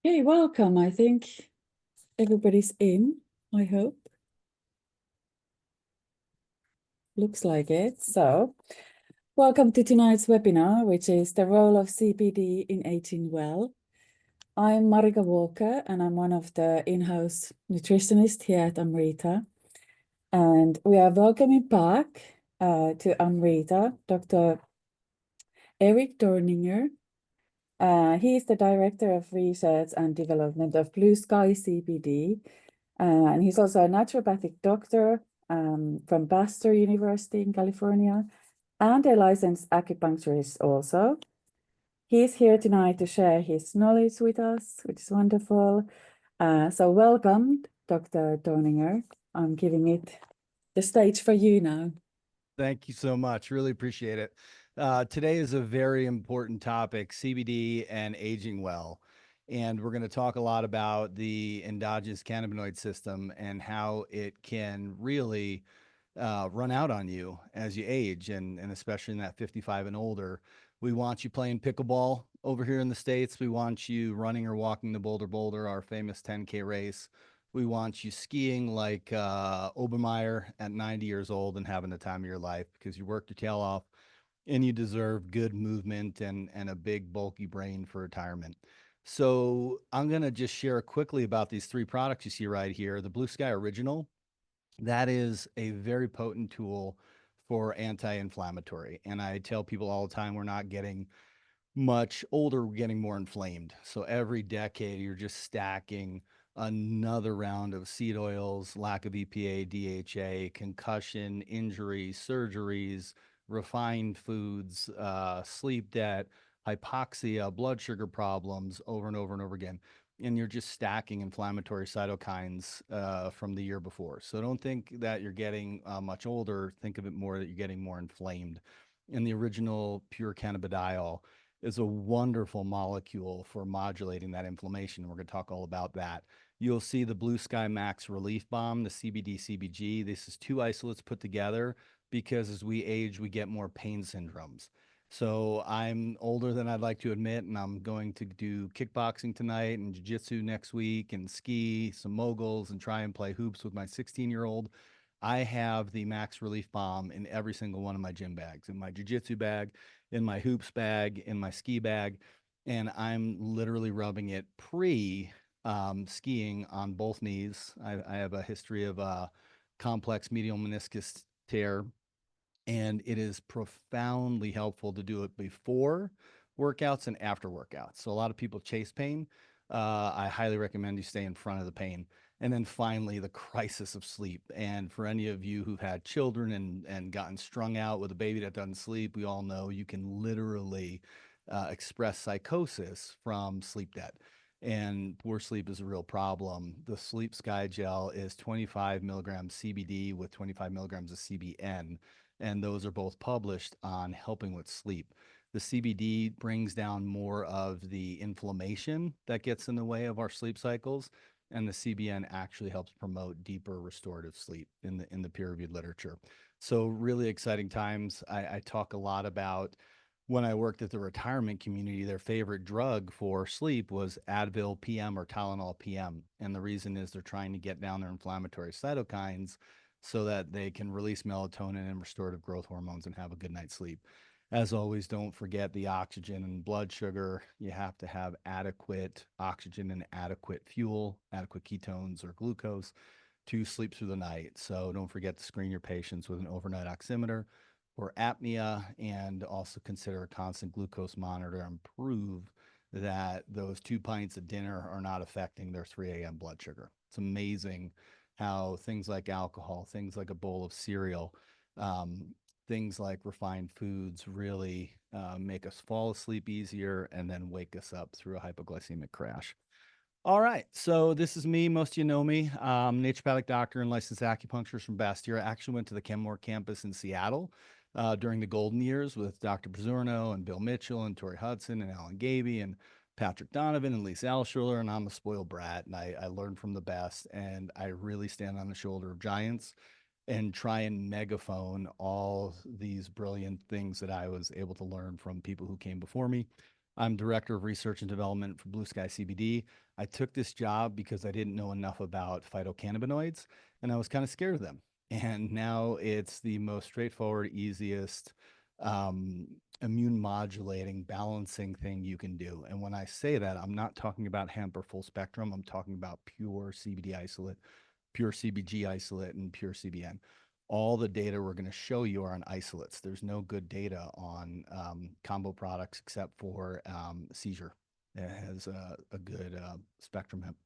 Okay, welcome. I think everybody's in, I hope. Looks like it. So, welcome to tonight's webinar, which is the role of CBD in aging well. I'm Marika Walker, and I'm one of the in-house nutritionists here at Amrita. And we are welcoming back to Amrita, Dr. Eric Dorninger. He is the Director of Research and Development of Blue Sky CBD. And he's also a naturopathic doctor from Bastyr University in California and a licensed acupuncturist also. He's here tonight to share his knowledge with us, which is wonderful. So welcome, Dr. Dorninger. I'm giving it the stage for you now. Thank you so much. Really appreciate it. Today is a very important topic, CBD and aging well. And we're going to talk a lot about the endogenous cannabinoid system and how it can really run out on you as you age, and especially in that 55 and older. We want you playing pickleball over here in the States. We want you running or walking the Boulder, our famous 10K race. We want you skiing like Obermeyer at 90 years old and having the time of your life because you worked your tail off and you deserve good movement and a big, bulky brain for retirement. So I'm going to just share quickly about these three products you see right here. The Blue Sky Original, that is a very potent tool for anti-inflammatory. And I tell people all the time, we're not getting much older, we're getting more inflamed. So every decade, you're just stacking another round of seed oils, lack of EPA, DHA, concussion, injuries, surgeries, refined foods, sleep debt, hypoxia, blood sugar problems over and over and over again. And you're just stacking inflammatory cytokines from the year before. So don't think that you're getting much older. Think of it more that you're getting more inflamed. In the original pure cannabidiol is a wonderful molecule for modulating that inflammation. We're going to talk all about that. You'll see the Blue Sky Max Relief Balm, the CBD CBG. This is two isolates put together because as we age, we get more pain syndromes. So I'm older than I'd like to admit, and I'm going to do kickboxing tonight and jiu-jitsu next week and ski some moguls and try and play hoops with my 16-year-old. I have the Max Relief Balm in every single one of my gym bags, in my jiu-jitsu bag, in my hoops bag, in my ski bag, and I'm literally rubbing it pre skiing on both knees. I have a history of complex medial meniscus tear, and it is profoundly helpful to do it before workouts and after workouts. So a lot of people chase pain. I highly recommend you stay in front of the pain. And then finally, the crisis of sleep. And for any of you who've had children and gotten strung out with a baby that doesn't sleep, we all know you can literally express psychosis from sleep debt. And poor sleep is a real problem. The Sleep Sky Gel is 25 milligrams CBD with 25 milligrams of CBN, and those are both published on helping with sleep. The CBD brings down more of the inflammation that gets in the way of our sleep cycles, and the CBN actually helps promote deeper restorative sleep in the peer-reviewed literature. So really exciting times. I talk a lot about when I worked at the retirement community, their favorite drug for sleep was Advil PM or Tylenol PM. And the reason is they're trying to get down their inflammatory cytokines so that they can release melatonin and restorative growth hormones and have a good night's sleep. As always, don't forget the oxygen and blood sugar. You have to have adequate oxygen and adequate fuel, adequate ketones or glucose to sleep through the night. So don't forget to screen your patients with an overnight oximeter for apnea, and also consider a constant glucose monitor and prove that those 2 pints of dinner are not affecting their 3 a.m. blood sugar. It's amazing how things like alcohol, things like a bowl of cereal, things like refined foods really make us fall asleep easier and then wake us up through a hypoglycemic crash. All right, so this is me. Most of you know me. Naturopathic doctor and licensed acupuncturist from Bastyr. I actually went to the Kenmore campus in Seattle during the golden years with Dr. Pizzurno and Bill Mitchell and Tori Hudson and Alan Gaby and Patrick Donovan and Lisa Alschuler. And I'm a spoiled brat, and I learned from the best. And I really stand on the shoulder of giants and try and megaphone all these brilliant things that I was able to learn from people who came before me. I'm Director of Research and Development for Blue Sky CBD. I took this job because I didn't know enough about phytocannabinoids and I was kind of scared of them. And now it's the most straightforward, easiest um, immune modulating, balancing thing you can do. And when I say that, I'm not talking about hemp or full spectrum. I'm talking about pure CBD isolate, pure CBG isolate, and pure CBN. All the data we're going to show you are on isolates. There's no good data on combo products except for seizure. It has a good spectrum hemp.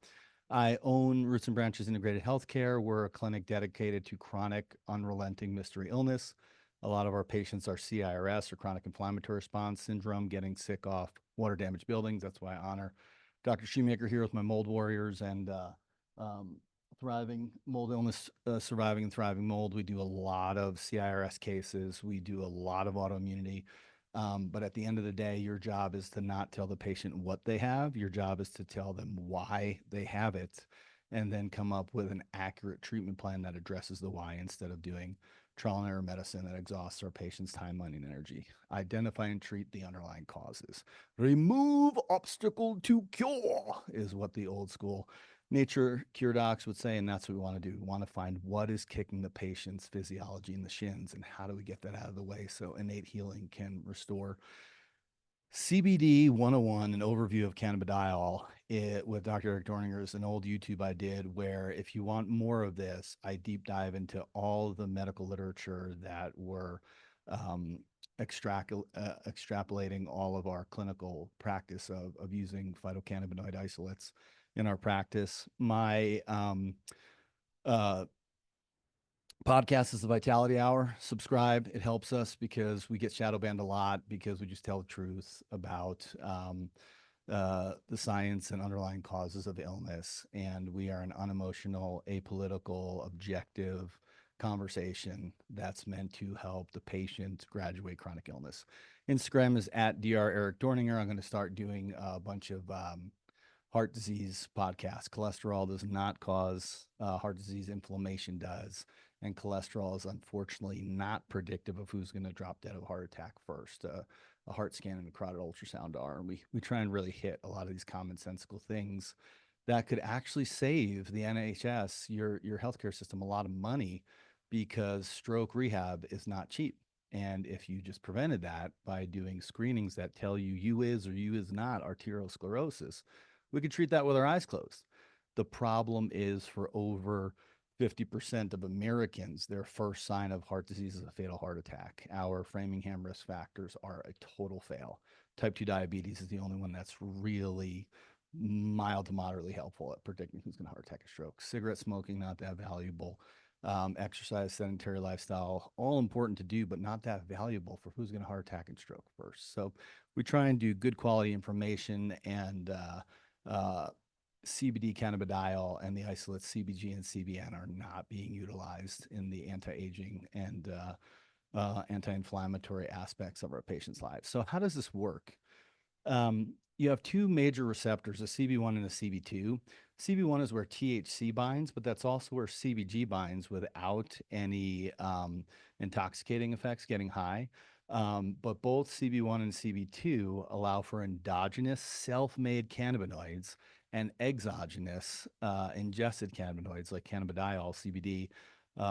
I own Roots and Branches Integrated Healthcare. We're a clinic dedicated to chronic, unrelenting mystery illness. A lot of our patients are CIRS or chronic inflammatory response syndrome, getting sick off water damaged buildings. That's why I honor Dr. Shoemaker here with my mold warriors and um, thriving mold illness, surviving and thriving mold. We do a lot of CIRS cases. We do a lot of autoimmunity. But at the end of the day, your job is to not tell the patient what they have. Your job is to tell them why they have it and then come up with an accurate treatment plan that addresses the why instead of doing trial and error medicine that exhausts our patients' time, money, and energy. Identify and treat the underlying causes. Remove obstacle to cure is what the old school nature cure docs would say, and that's what we want to do. We want to find what is kicking the patient's physiology in the shins and how do we get that out of the way so innate healing can restore. CBD 101, an overview of cannabidiol with Dr. Eric Dorninger is an old YouTube I did where if you want more of this, I deep dive into all the medical literature that were um, extrapolating all of our clinical practice of using phytocannabinoid isolates in our practice. My uh, podcast is the Vitality Hour. Subscribe. It helps us because we get shadow banned a lot because we just tell the truth about the science and underlying causes of illness. And we are an unemotional, apolitical, objective conversation that's meant to help the patient graduate chronic illness. Instagram is at Dr. Eric Dorninger. I'm going to start doing a bunch of heart disease podcast. Cholesterol does not cause heart disease, inflammation does. And cholesterol is unfortunately not predictive of who's going to drop dead of a heart attack first. A heart scan and a carotid ultrasound are. And we try and really hit a lot of these commonsensical things that could actually save the NHS, your healthcare system, a lot of money because stroke rehab is not cheap. And if you just prevented that by doing screenings that tell you you is or you is not arteriosclerosis, we could treat that with our eyes closed. The problem is for over 50% of Americans, their first sign of heart disease is a fatal heart attack. Our Framingham risk factors are a total fail. Type 2 diabetes is the only one that's really mild to moderately helpful at predicting who's going to heart attack or stroke. Cigarette smoking, not that valuable. Exercise, sedentary lifestyle, all important to do, but not that valuable for who's going to heart attack and stroke first. So we try and do good quality information and CBD cannabidiol and the isolates CBG and CBN are not being utilized in the anti-aging and anti-inflammatory aspects of our patients' lives. So how does this work? You have two major receptors, a CB1 and a CB2. CB1 is where THC binds, but that's also where CBG binds without any intoxicating effects, getting high. But both CB1 and CB2 allow for endogenous self-made cannabinoids and exogenous ingested cannabinoids like cannabidiol, CBD,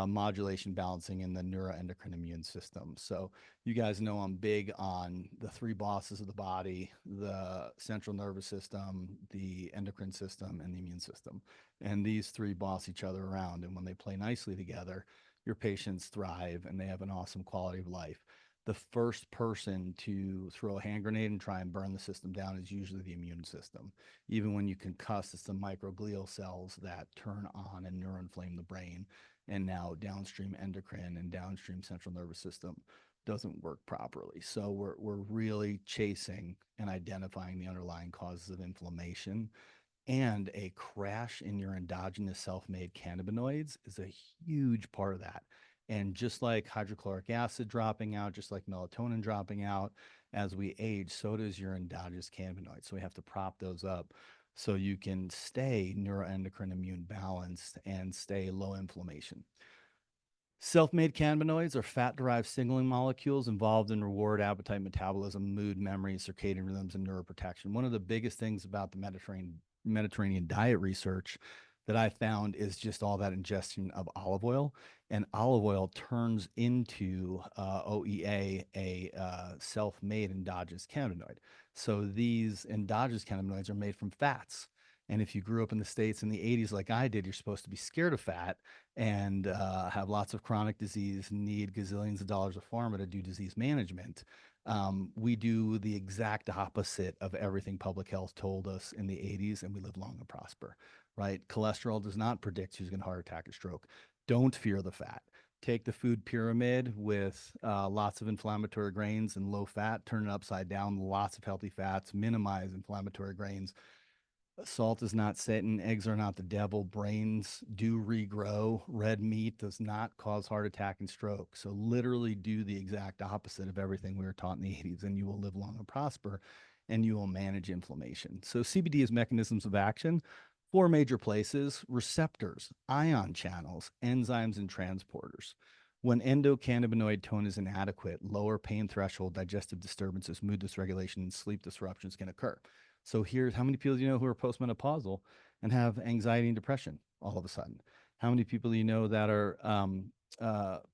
modulation balancing in the neuroendocrine immune system. So you guys know I'm big on the three bosses of the body, the central nervous system, the endocrine system, and the immune system. And these three boss each other around. And when they play nicely together, your patients thrive and they have an awesome quality of life. The first person to throw a hand grenade and try and burn the system down is usually the immune system. Even when you concuss, it's the microglial cells that turn on and neuroinflame the brain. And now downstream endocrine and downstream central nervous system doesn't work properly. So we're really chasing and identifying the underlying causes of inflammation. And a crash in your endogenous self-made cannabinoids is a huge part of that. And just like hydrochloric acid dropping out, just like melatonin dropping out as we age, so does your endogenous cannabinoids. So we have to prop those up so you can stay neuroendocrine immune balanced and stay low inflammation. Self-made cannabinoids are fat-derived signaling molecules involved in reward, appetite, metabolism, mood, memory, circadian rhythms, and neuroprotection. One of the biggest things about the Mediterranean diet research that I found is just all that ingestion of olive oil, and olive oil turns into OEA, a self-made endogenous cannabinoid. So these endogenous cannabinoids are made from fats. And if you grew up in the States in the 80s like I did, you're supposed to be scared of fat and have lots of chronic disease, need gazillions of dollars of pharma to do disease management. We do the exact opposite of everything public health told us in the 80s, and we live long and prosper, right? Cholesterol does not predict who's going to heart attack or stroke. Don't fear the fat. Take the food pyramid with lots of inflammatory grains and low fat, turn it upside down, lots of healthy fats, minimize inflammatory grains. Salt is not Satan. Eggs are not the devil. Brains do regrow. Red meat does not cause heart attack and stroke. So literally do the exact opposite of everything we were taught in the 80s, and you will live long and prosper, and you will manage inflammation. So CBD is mechanisms of action. Four major places: receptors, ion channels, enzymes, and transporters. When endocannabinoid tone is inadequate, lower pain threshold, digestive disturbances, mood dysregulation, and sleep disruptions can occur. So here's how many people do you know who are postmenopausal and have anxiety and depression all of a sudden? How many people do you know that are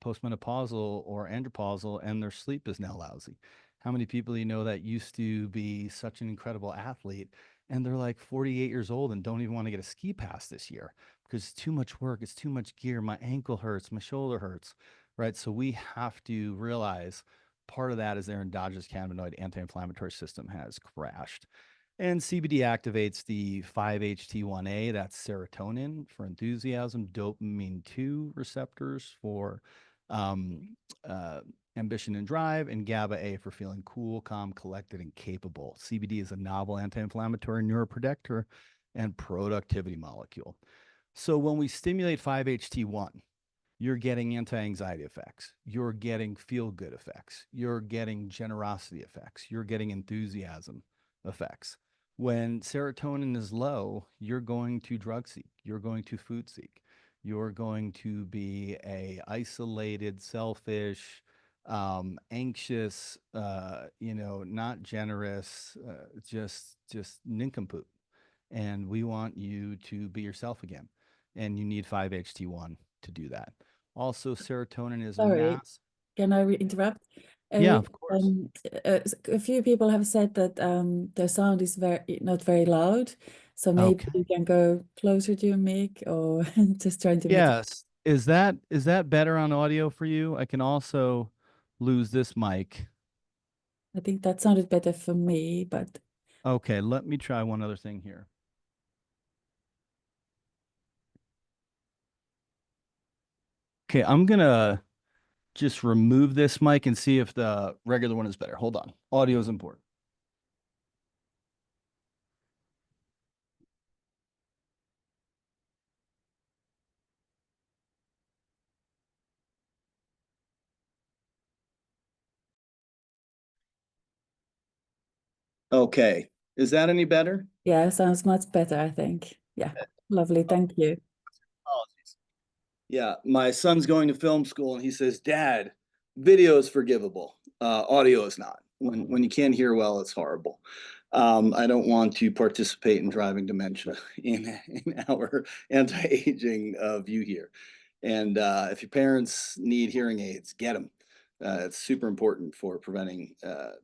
postmenopausal or andropausal and their sleep is now lousy? How many people do you know that used to be such an incredible athlete and they're like 48 years old and don't even want to get a ski pass this year because it's too much work, it's too much gear, my ankle hurts, my shoulder hurts, right? So we have to realize part of that is their endogenous cannabinoid anti-inflammatory system has crashed. And CBD activates the 5-HT1A, that's serotonin for enthusiasm, dopamine 2 receptors for um, uh, ambition and drive, and GABA A for feeling cool, calm, collected, and capable. CBD is a novel anti inflammatory neuroprotector and productivity molecule. So when we stimulate 5-HT1, you're getting anti-anxiety effects, you're getting feel-good effects, you're getting generosity effects, you're getting enthusiasm effects. When serotonin is low, you're going to drug seek, you're going to food seek, you're going to be a isolated, selfish, anxious, not generous, just nincompoop. And we want you to be yourself again. And you need 5-HT1 to do that. Also, serotonin is Sorry, mass. can I interrupt? Yeah, Uh, of course. a few people have said that the sound is not very loud, so maybe Okay. you can go closer to your mic or just trying to make. Yes. Is that better on audio for you? I can also lose this mic. I think that sounded better for me, but Okay, let me try one other thing here. Okay, I'm gonna just remove this mic and see if the regular one is better. Hold on. Audio is important. Okay. Is that any better? yeah, sounds much better, I think. Yeah, lovely. Thank you. Apologies. Yeah, my son's going to film school and he says, Dad, video is forgivable. Audio is not. When you can't hear well, it's horrible. I don't want to participate in driving dementia in our anti-aging view here. And if your parents need hearing aids, get them. It's super important for preventing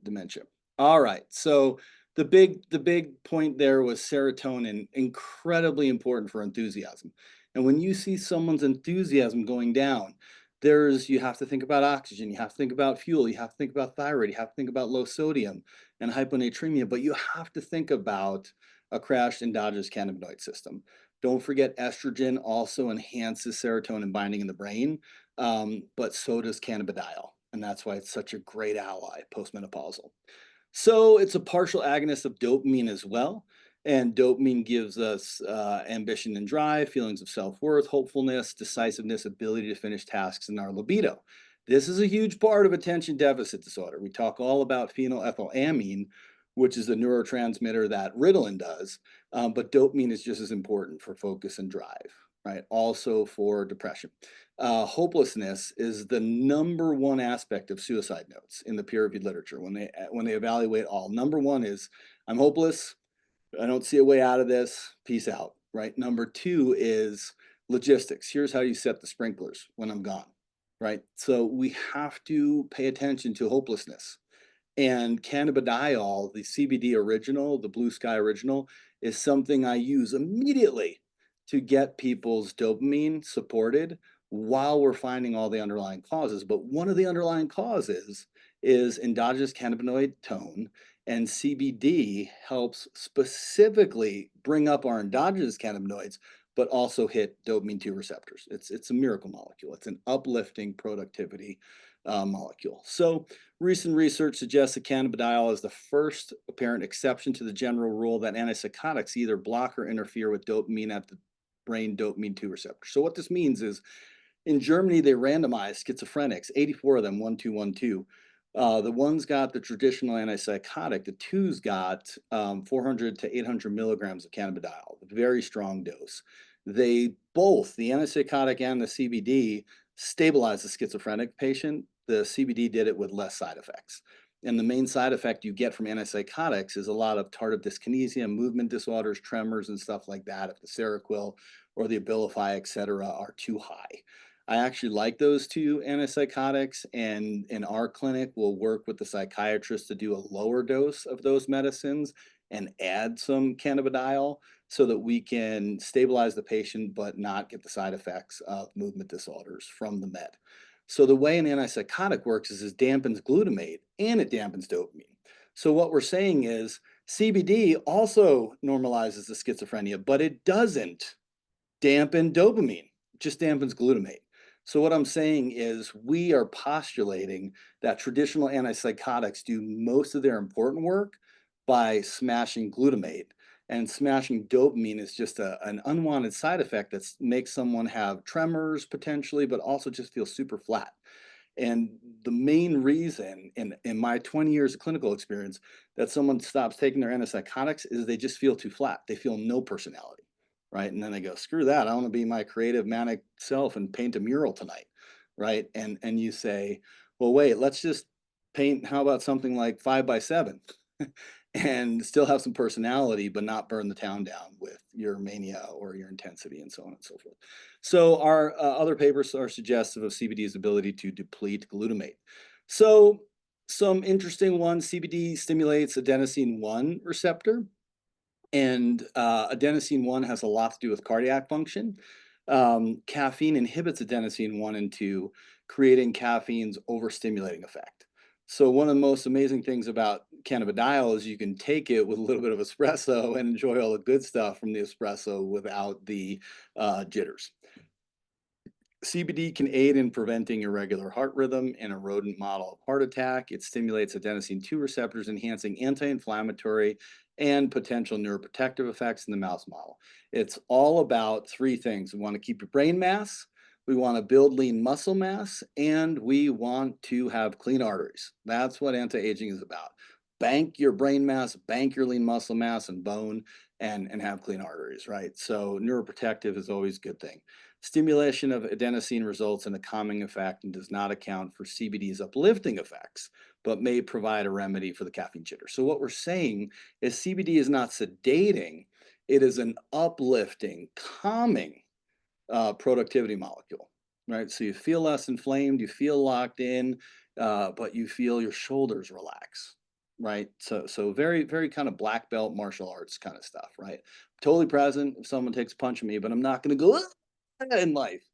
dementia. All right, so the big point there was serotonin, incredibly important for enthusiasm. And when you see someone's enthusiasm going down, you have to think about oxygen, you have to think about fuel, you have to think about thyroid, you have to think about low sodium and hyponatremia, but you have to think about a crashed endogenous cannabinoid system. Don't forget estrogen also enhances serotonin binding in the brain, but so does cannabidiol. And that's why it's such a great ally postmenopausal. So it's a partial agonist of dopamine as well. And dopamine gives us ambition and drive, feelings of self-worth, hopefulness, decisiveness, ability to finish tasks, and our libido. This is a huge part of attention deficit disorder. We talk all about phenylethylamine, which is the neurotransmitter that Ritalin does, but dopamine is just as important for focus and drive, right? Also for depression. hopelessness is the number one aspect of suicide notes in the peer-reviewed literature. When they evaluate all, number one is I'm hopeless. I don't see a way out of this. Peace out. Right. Number two is logistics. Here's how you set the sprinklers when I'm gone. Right. So we have to pay attention to hopelessness. And cannabidiol, the CBD original, the Blue Sky original, is something I use immediately to get people's dopamine supported while we're finding all the underlying causes. But one of the underlying causes is endogenous cannabinoid tone, and CBD helps specifically bring up our endogenous cannabinoids, but also hit dopamine 2 receptors. It's a miracle molecule. It's an uplifting productivity molecule. So recent research suggests that cannabidiol is the first apparent exception to the general rule that antipsychotics either block or interfere with dopamine at the brain dopamine 2 receptor. So what this means is in Germany, they randomized schizophrenics, 84 of them, 1-2-1-2. The ones got the traditional antipsychotic, the twos got 400 to 800 milligrams of cannabidiol, a very strong dose. They both, the antipsychotic and the CBD, stabilized the schizophrenic patient. The CBD did it with less side effects. And the main side effect you get from antipsychotics is a lot of tardive dyskinesia, movement disorders, tremors, and stuff like that if the Seroquel or the Abilify, et cetera, are too high. I actually like those two antipsychotics, and in our clinic, we'll work with the psychiatrist to do a lower dose of those medicines and add some cannabidiol so that we can stabilize the patient but not get the side effects of movement disorders from the med. So the way an antipsychotic works is it dampens glutamate and it dampens dopamine. So what we're saying is CBD also normalizes the schizophrenia, but it doesn't dampen dopamine, it just dampens glutamate. So what I'm saying is we are postulating that traditional antipsychotics do most of their important work by smashing glutamate, and smashing dopamine is just an unwanted side effect that makes someone have tremors potentially, but also just feel super flat. And the main reason in my 20 years of clinical experience that someone stops taking their antipsychotics is they just feel too flat. They feel no personality, right? And then they go, screw that. I want to be my creative manic self and paint a mural tonight, right? And you say, well, wait, let's just paint. How about something like 5x7? And still have some personality, but not burn the town down with your mania or your intensity and so on and so forth. So our other papers are suggestive of CBD's ability to deplete glutamate. So some interesting ones, CBD stimulates adenosine 1 receptor, and adenosine 1 has a lot to do with cardiac function. Caffeine inhibits adenosine 1 and 2, creating caffeine's overstimulating effect. So one of the most amazing things about cannabidiol is you can take it with a little bit of espresso and enjoy all the good stuff from the espresso without the jitters. CBD can aid in preventing irregular heart rhythm in a rodent model of heart attack. It stimulates adenosine 2 receptors, enhancing anti-inflammatory and potential neuroprotective effects in the mouse model. It's all about three things. We want to keep your brain mass, we want to build lean muscle mass, and we want to have clean arteries. That's what anti-aging is about. Bank your brain mass, bank your lean muscle mass and bone, and have clean arteries, right? So neuroprotective is always a good thing. Stimulation of adenosine results in a calming effect and does not account for CBD's uplifting effects, but may provide a remedy for the caffeine jitter. So what we're saying is CBD is not sedating, it is an uplifting, calming productivity molecule, right? So you feel less inflamed, you feel locked in, but you feel your shoulders relax, right? So very, very kind of black belt martial arts kind of stuff, right? Totally present if someone takes a punch at me, but I'm not going to go in life.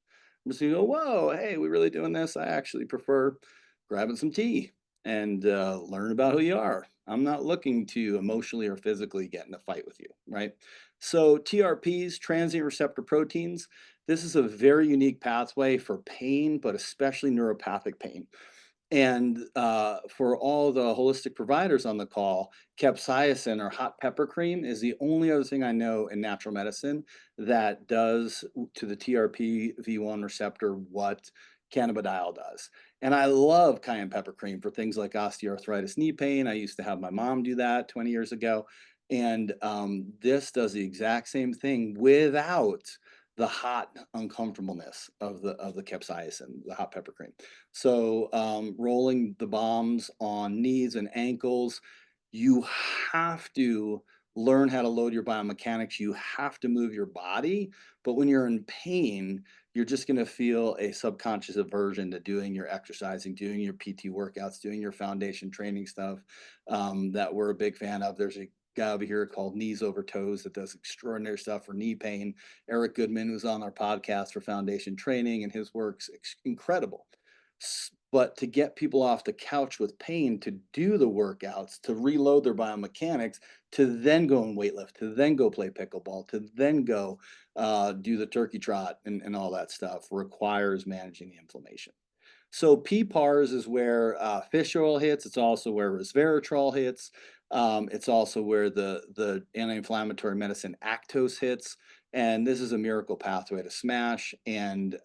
I'm just going to go, whoa, hey, we really doing this? I actually prefer grabbing some tea and learn about who you are. I'm not looking to emotionally or physically get in a fight with you, right? So TRPs, transient receptor proteins, this is a very unique pathway for pain, but especially neuropathic pain. And for all the holistic providers on the call, capsaicin or hot pepper cream is the only other thing I know in natural medicine that does to the TRPV1 receptor what cannabidiol does. And I love cayenne pepper cream for things like osteoarthritis, knee pain. I used to have my mom do that 20 years ago. And this does the exact same thing without the hot uncomfortableness of the capsaicin, the hot pepper cream. So rolling the bombs on knees and ankles, you have to learn how to load your biomechanics. You have to move your body. But when you're in pain, you're just going to feel a subconscious aversion to doing your exercising, doing your PT workouts, doing your foundation training stuff that we're a big fan of. There's a guy over here called Knees Over Toes that does extraordinary stuff for knee pain. Eric Goodman, who's on our podcast for foundation training, and his work's incredible. But to get people off the couch with pain to do the workouts, to reload their biomechanics, to then go and weightlift, to then go play pickleball, to then go do the turkey trot and all that stuff requires managing the inflammation. So PPARs is where fish oil hits. It's also where resveratrol hits. It's also where the anti-inflammatory medicine Actos hits. And this is a miracle pathway to smash. And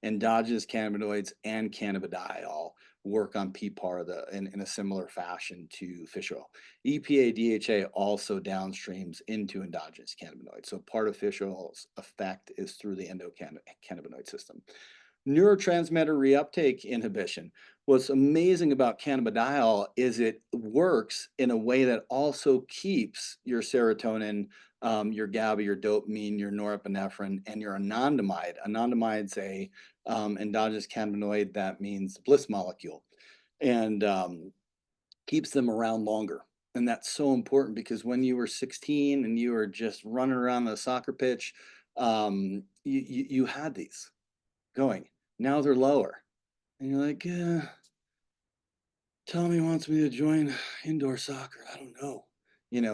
endogenous cannabinoids and cannabidiol work on PPAR in a similar fashion to fish oil. EPA DHA also downstreams into endogenous cannabinoids. So part of fish oil's effect is through the endocannabinoid system. Neurotransmitter reuptake inhibition. What's amazing about cannabidiol is it works in a way that also keeps your serotonin, your GABA, your dopamine, your norepinephrine, and your anandamide. Anandamide's a endogenous cannabinoid that means bliss molecule, and keeps them around longer. And that's so important because when you were 16 and you were just running around the soccer pitch, you had these going. Now they're lower. And you're like, Tommy wants me to join indoor soccer. I don't know.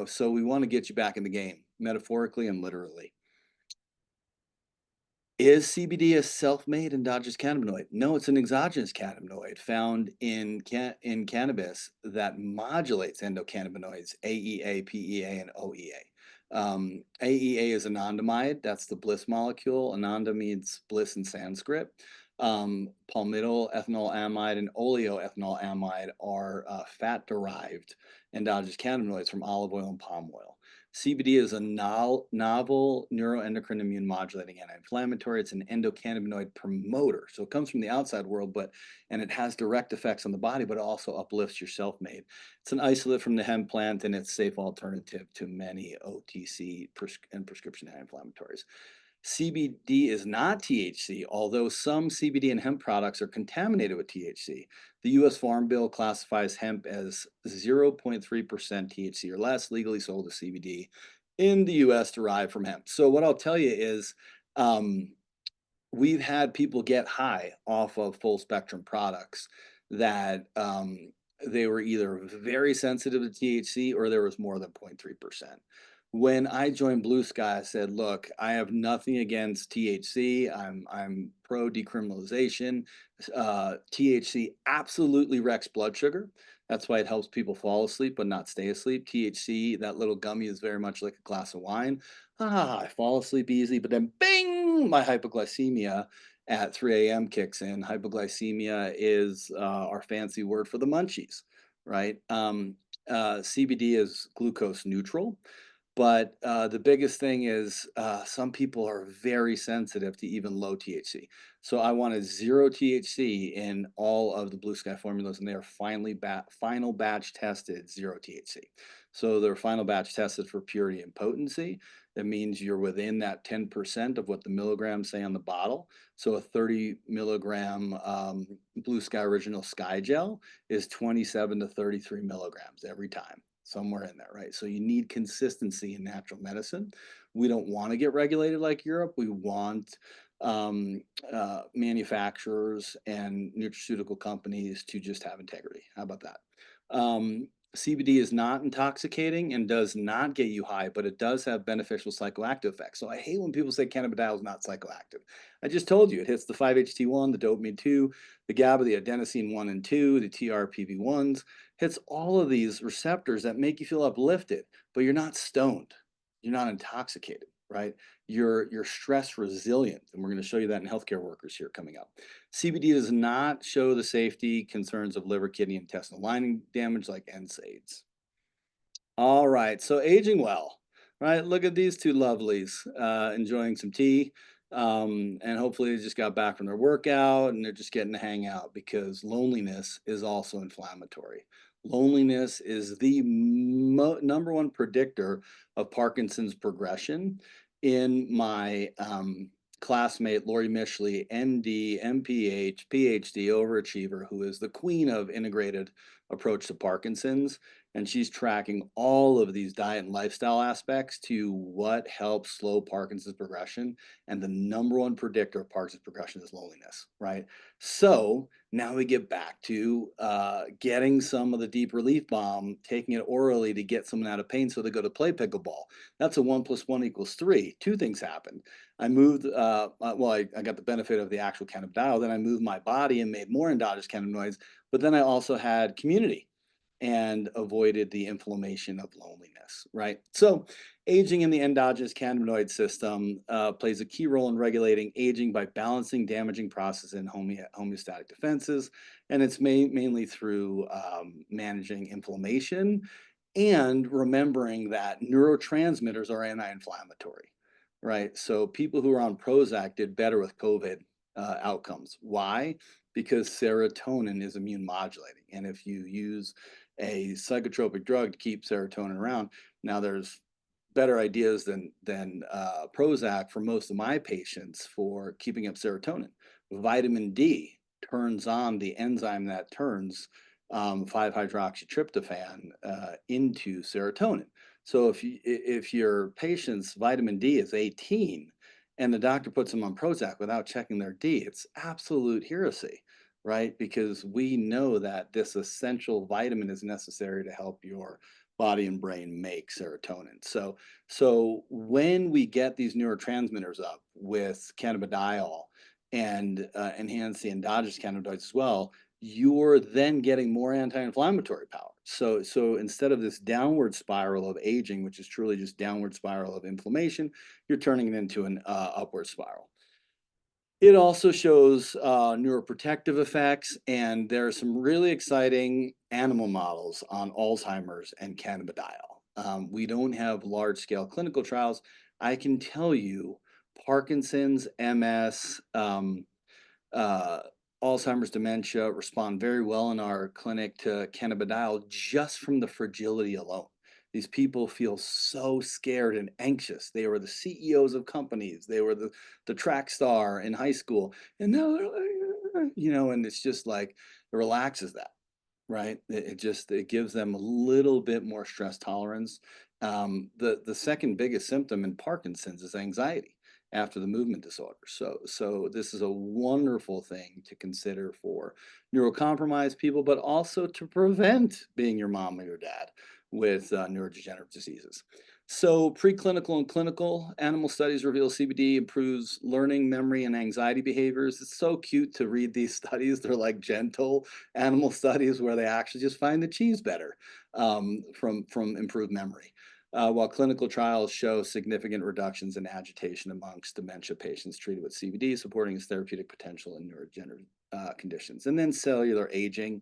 So we want to get you back in the game, metaphorically and literally. Is CBD a self-made endogenous cannabinoid? No, it's an exogenous cannabinoid found in cannabis that modulates endocannabinoids, AEA, PEA, and OEA. AEA is anandamide. That's the bliss molecule. Ananda means bliss in Sanskrit. Palmityl ethanolamide and oleoethanolamide are fat-derived endogenous cannabinoids from olive oil and palm oil. CBD is a novel neuroendocrine immune modulating anti-inflammatory. It's an endocannabinoid promoter. So it comes from the outside world, and it has direct effects on the body, but it also uplifts your self-made. It's an isolate from the hemp plant, and it's a safe alternative to many OTC and prescription anti-inflammatories. CBD is not THC, although some CBD and hemp products are contaminated with THC. The U.S. Farm Bill classifies hemp as 0.3% THC or less, legally sold as CBD in the U.S. derived from hemp. So what I'll tell you is we've had people get high off of full spectrum products that they were either very sensitive to THC or there was more than 0.3%. When I joined Blue Sky, I said, look, I have nothing against THC. I'm pro decriminalization. THC absolutely wrecks blood sugar. That's why it helps people fall asleep but not stay asleep. THC, that little gummy, is very much like a glass of wine. I fall asleep easy, but then bing, my hypoglycemia at 3 a.m. kicks in. Hypoglycemia is our fancy word for the munchies, right? CBD is glucose neutral. But the biggest thing is some people are very sensitive to even low THC. So I wanted 0 THC in all of the Blue Sky formulas, and they are final batch tested 0 THC. So they're final batch tested for purity and potency. That means you're within that 10% of what the milligrams say on the bottle. So a 30 milligram Blue Sky Original Sky Gel is 27 to 33 milligrams every time, somewhere in there, right? So you need consistency in natural medicine. We don't want to get regulated like Europe. We want manufacturers and nutraceutical companies to just have integrity. How about that? CBD is not intoxicating and does not get you high, but it does have beneficial psychoactive effects. So I hate when people say cannabidiol is not psychoactive. I just told you it hits the 5-HT1, the dopamine 2, the GABA, the adenosine 1 and 2, the TRPV1s, hits all of these receptors that make you feel uplifted, but you're not stoned. You're not intoxicated, right? You're stress resilient. And we're going to show you that in healthcare workers here coming up. CBD does not show the safety concerns of liver, kidney, and intestinal lining damage like NSAIDs. All right, so aging well. right? Look at these two lovelies enjoying some tea. And hopefully they just got back from their workout and they're just getting to hang out because loneliness is also inflammatory. Loneliness is the number one predictor of Parkinson's progression. In my classmate, Lori Mishley, ND, MPH, PhD, overachiever, who is the queen of integrated approach to Parkinson's, and she's tracking all of these diet and lifestyle aspects to what helps slow Parkinson's progression. And the number one predictor of Parkinson's progression is loneliness, right? So now we get back to getting some of the deep relief balm, taking it orally to get someone out of pain so they go to play pickleball. That's a 1 + 1 = 3. Two things happened. I moved, I got the benefit of the actual cannabidiol. Then I moved my body and made more endogenous cannabinoids. But then I also had community and avoided the inflammation of loneliness, right? So, aging in the endogenous cannabinoid system plays a key role in regulating aging by balancing damaging processes in homeostatic defenses. And it's mainly through managing inflammation and remembering that neurotransmitters are anti-inflammatory, right? So people who are on Prozac did better with COVID outcomes. Why? Because serotonin is immune modulating, and if you use a psychotropic drug to keep serotonin around, now there's better ideas than Prozac for most of my patients for keeping up serotonin. Vitamin D turns on the enzyme that turns 5-hydroxytryptophan into serotonin. So if your patient's vitamin D is 18 and the doctor puts them on Prozac without checking their D, it's absolute heresy, right? Because we know that this essential vitamin is necessary to help your body and brain make serotonin. So when we get these neurotransmitters up with cannabidiol and enhance the endogenous cannabinoids as well, you're then getting more anti-inflammatory power. So instead of this downward spiral of aging, which is truly just downward spiral of inflammation, you're turning it into an upward spiral. It also shows neuroprotective effects, and there are some really exciting animal models on Alzheimer's and cannabidiol. We don't have large-scale clinical trials. I can tell you Parkinson's, MS, uh, Alzheimer's, dementia respond very well in our clinic to cannabidiol just from the fragility alone. These people feel so scared and anxious. They were the CEOs of companies. They were the track star in high school. And now they're like, and it's just like it relaxes that, right? It gives them a little bit more stress tolerance. The second biggest symptom in Parkinson's is anxiety after the movement disorder. So this is a wonderful thing to consider for neurocompromised people, but also to prevent being your mom or your dad with neurodegenerative diseases. So preclinical and clinical animal studies reveal CBD improves learning, memory, and anxiety behaviors. It's so cute to read these studies. They're like gentle animal studies where they actually just find the cheese better from improved memory. While clinical trials show significant reductions in agitation amongst dementia patients treated with CBD, supporting its therapeutic potential in neurodegenerative conditions. And then cellular aging.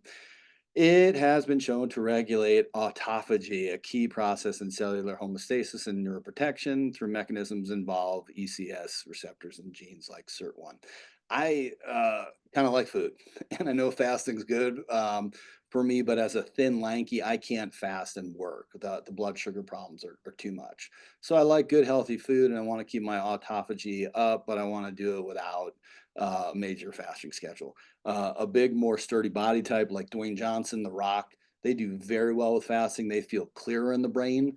It has been shown to regulate autophagy, a key process in cellular homeostasis and neuroprotection through mechanisms involve ECS receptors and genes like SIRT1. I kind of like food, and I know fasting's good for me, but as a thin, lanky, I can't fast and work. The blood sugar problems are too much. So I like good, healthy food, and I want to keep my autophagy up, but I want to do it without a major fasting schedule. A big, more sturdy body type like Dwayne Johnson, The Rock, they do very well with fasting. They feel clearer in the brain.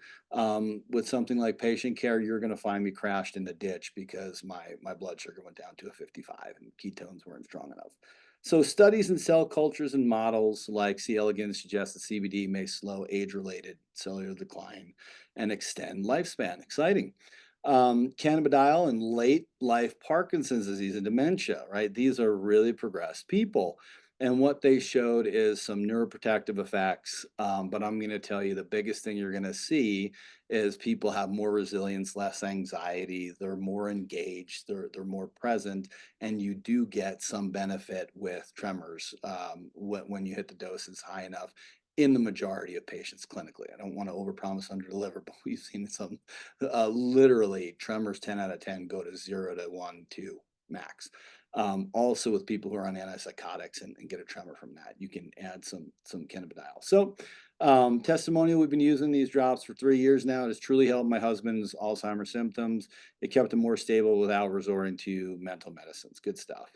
With something like patient care, you're going to find me crashed in the ditch because my blood sugar went down to a 55 and ketones weren't strong enough. So studies in cell cultures and models like C. elegans suggest that CBD may slow age-related cellular decline and extend lifespan. Exciting. Cannabidiol and late life Parkinson's disease and dementia, right? These are really progressed people. And what they showed is some neuroprotective effects. But I'm going to tell you the biggest thing you're going to see is people have more resilience, less anxiety, they're more engaged, they're more present, and you do get some benefit with tremors when you hit the doses high enough. in the majority of patients clinically. I don't want to overpromise, underdeliver, but we've seen some literally tremors 10 out of 10 go to 0 to 1, 2 max. Also with people who are on antipsychotics and get a tremor from that, you can add some cannabidiol. So testimonial, we've been using these drops for 3 years now. It has truly helped my husband's Alzheimer's symptoms. It kept him more stable without resorting to mental medicines. Good stuff.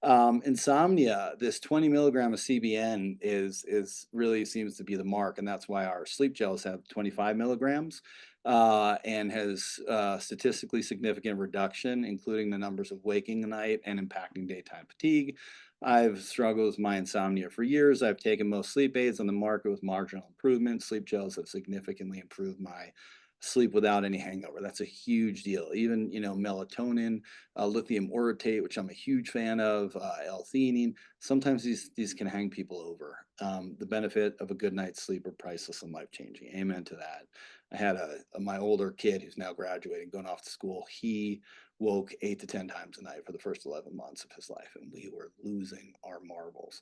Insomnia, this 20 milligram of CBN is really seems to be the mark, and that's why our sleep gels have 25 milligrams and has statistically significant reduction, including the numbers of waking night and impacting daytime fatigue. I've struggled with my insomnia for years. I've taken most sleep aids on the market with marginal improvement. Sleep gels have significantly improved my sleep without any hangover. That's a huge deal. Even, melatonin, lithium orotate, which I'm a huge fan of, L-theanine. Sometimes these can hang people over. The benefit of a good night's sleep are priceless and life-changing. Amen to that. I had my older kid who's now graduating, going off to school. He woke 8 to 10 times a night for the first 11 months of his life, and we were losing our marbles.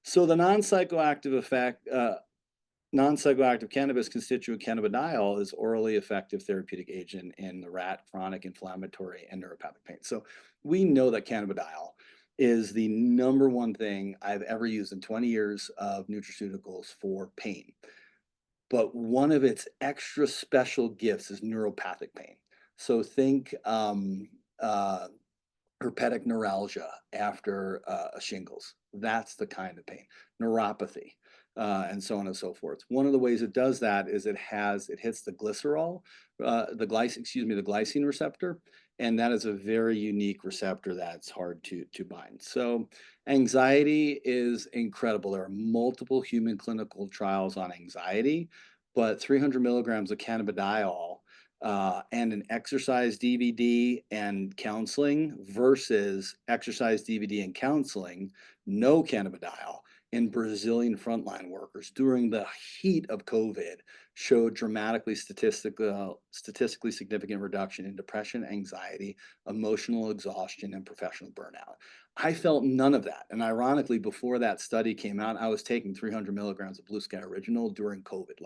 So the non-psychoactive effect, non-psychoactive cannabis constituent cannabidiol is orally effective therapeutic agent in the rat chronic inflammatory and neuropathic pain. So we know that cannabidiol is the number one thing I've ever used in 20 years of nutraceuticals for pain. But one of its extra special gifts is neuropathic pain. So think herpetic neuralgia after a shingles. That's the kind of pain. Neuropathy, and so on and so forth. One of the ways it does that is it hits the glycerol, the glycine receptor, and that is a very unique receptor that's hard to bind. So anxiety is incredible. There are multiple human clinical trials on anxiety, but 300 milligrams of cannabidiol and an exercise DVD and counseling versus exercise DVD and counseling, no cannabidiol in Brazilian frontline workers during the heat of COVID showed dramatically statistically significant reduction in depression, anxiety, emotional exhaustion, and professional burnout. I felt none of that. And ironically, before that study came out, I was taking 300 milligrams of Blue Sky Original during COVID.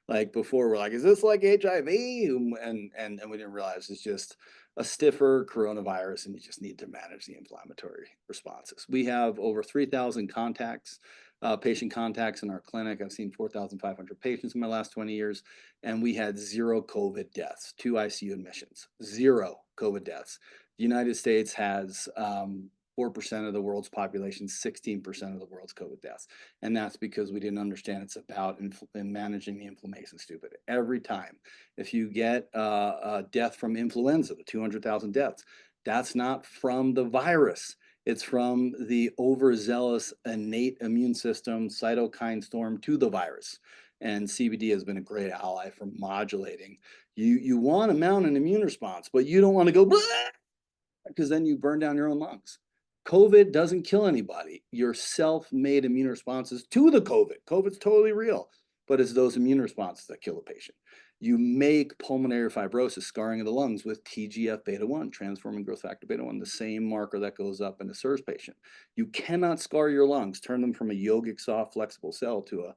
Like before, we're like, is this like HIV? And we didn't realize it's just a stiffer coronavirus, and you just need to manage the inflammatory responses. We have over 3,000 contacts, patient contacts in our clinic. I've seen 4,500 patients in my last 20 years, and we had 0 COVID deaths, 2 ICU admissions, 0 COVID deaths. The United States has 4% of the world's population, 16% of the world's COVID deaths. And that's because we didn't understand it's about managing the inflammation, stupid. Every time, if you get a death from influenza, the 200,000 deaths, that's not from the virus. It's from the overzealous innate immune system cytokine storm to the virus. And CBD has been a great ally for modulating. You want to mount an immune response, but you don't want to go, because then you burn down your own lungs. COVID doesn't kill anybody. Your self-made immune responses to the COVID. COVID's totally real, but it's those immune responses that kill a patient. You make pulmonary fibrosis, scarring of the lungs, with TGF-beta1, transforming growth factor beta-1, the same marker that goes up in a SIRS patient. You cannot scar your lungs, turn them from a yogic, soft, flexible cell to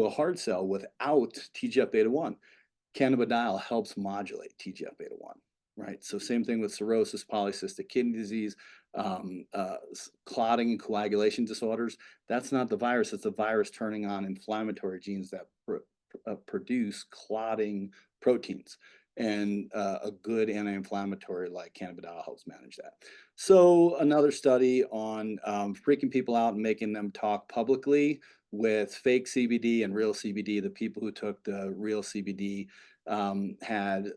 a hard cell without TGF-beta1. Cannabidiol helps modulate TGF-beta1. Right. So same thing with cirrhosis, polycystic kidney disease, clotting and coagulation disorders. That's not the virus. It's the virus turning on inflammatory genes that produce clotting proteins. And a good anti-inflammatory like cannabidiol helps manage that. So another study on freaking people out and making them talk publicly with fake CBD and real CBD. The people who took the real CBD had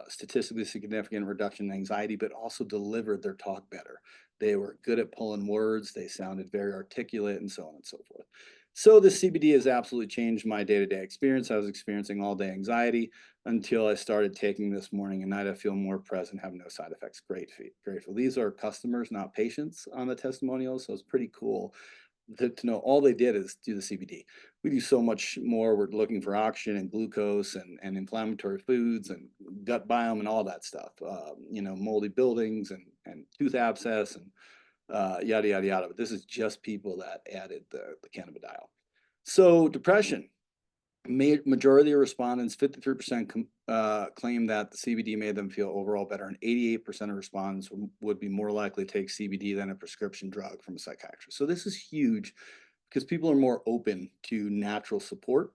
statistically significant reduction in anxiety, but also delivered their talk better. They were good at pulling words. They sounded very articulate, and so on and so forth. So the CBD has absolutely changed my day-to-day experience. I was experiencing all-day anxiety until I started taking this morning and night. I feel more present, have no side effects. Grateful. These are customers, not patients, on the testimonials, so it's pretty cool to know all they did is do the CBD. We do so much more. We're looking for oxygen and glucose and inflammatory foods and gut biome and all that stuff. Moldy buildings and tooth abscess and yada, yada, yada. But this is just people that added the cannabidiol. So depression, Majority of respondents, 53% claim that the CBD made them feel overall better, and 88% of respondents would be more likely to take CBD than a prescription drug from a psychiatrist. So this is huge because people are more open to natural support.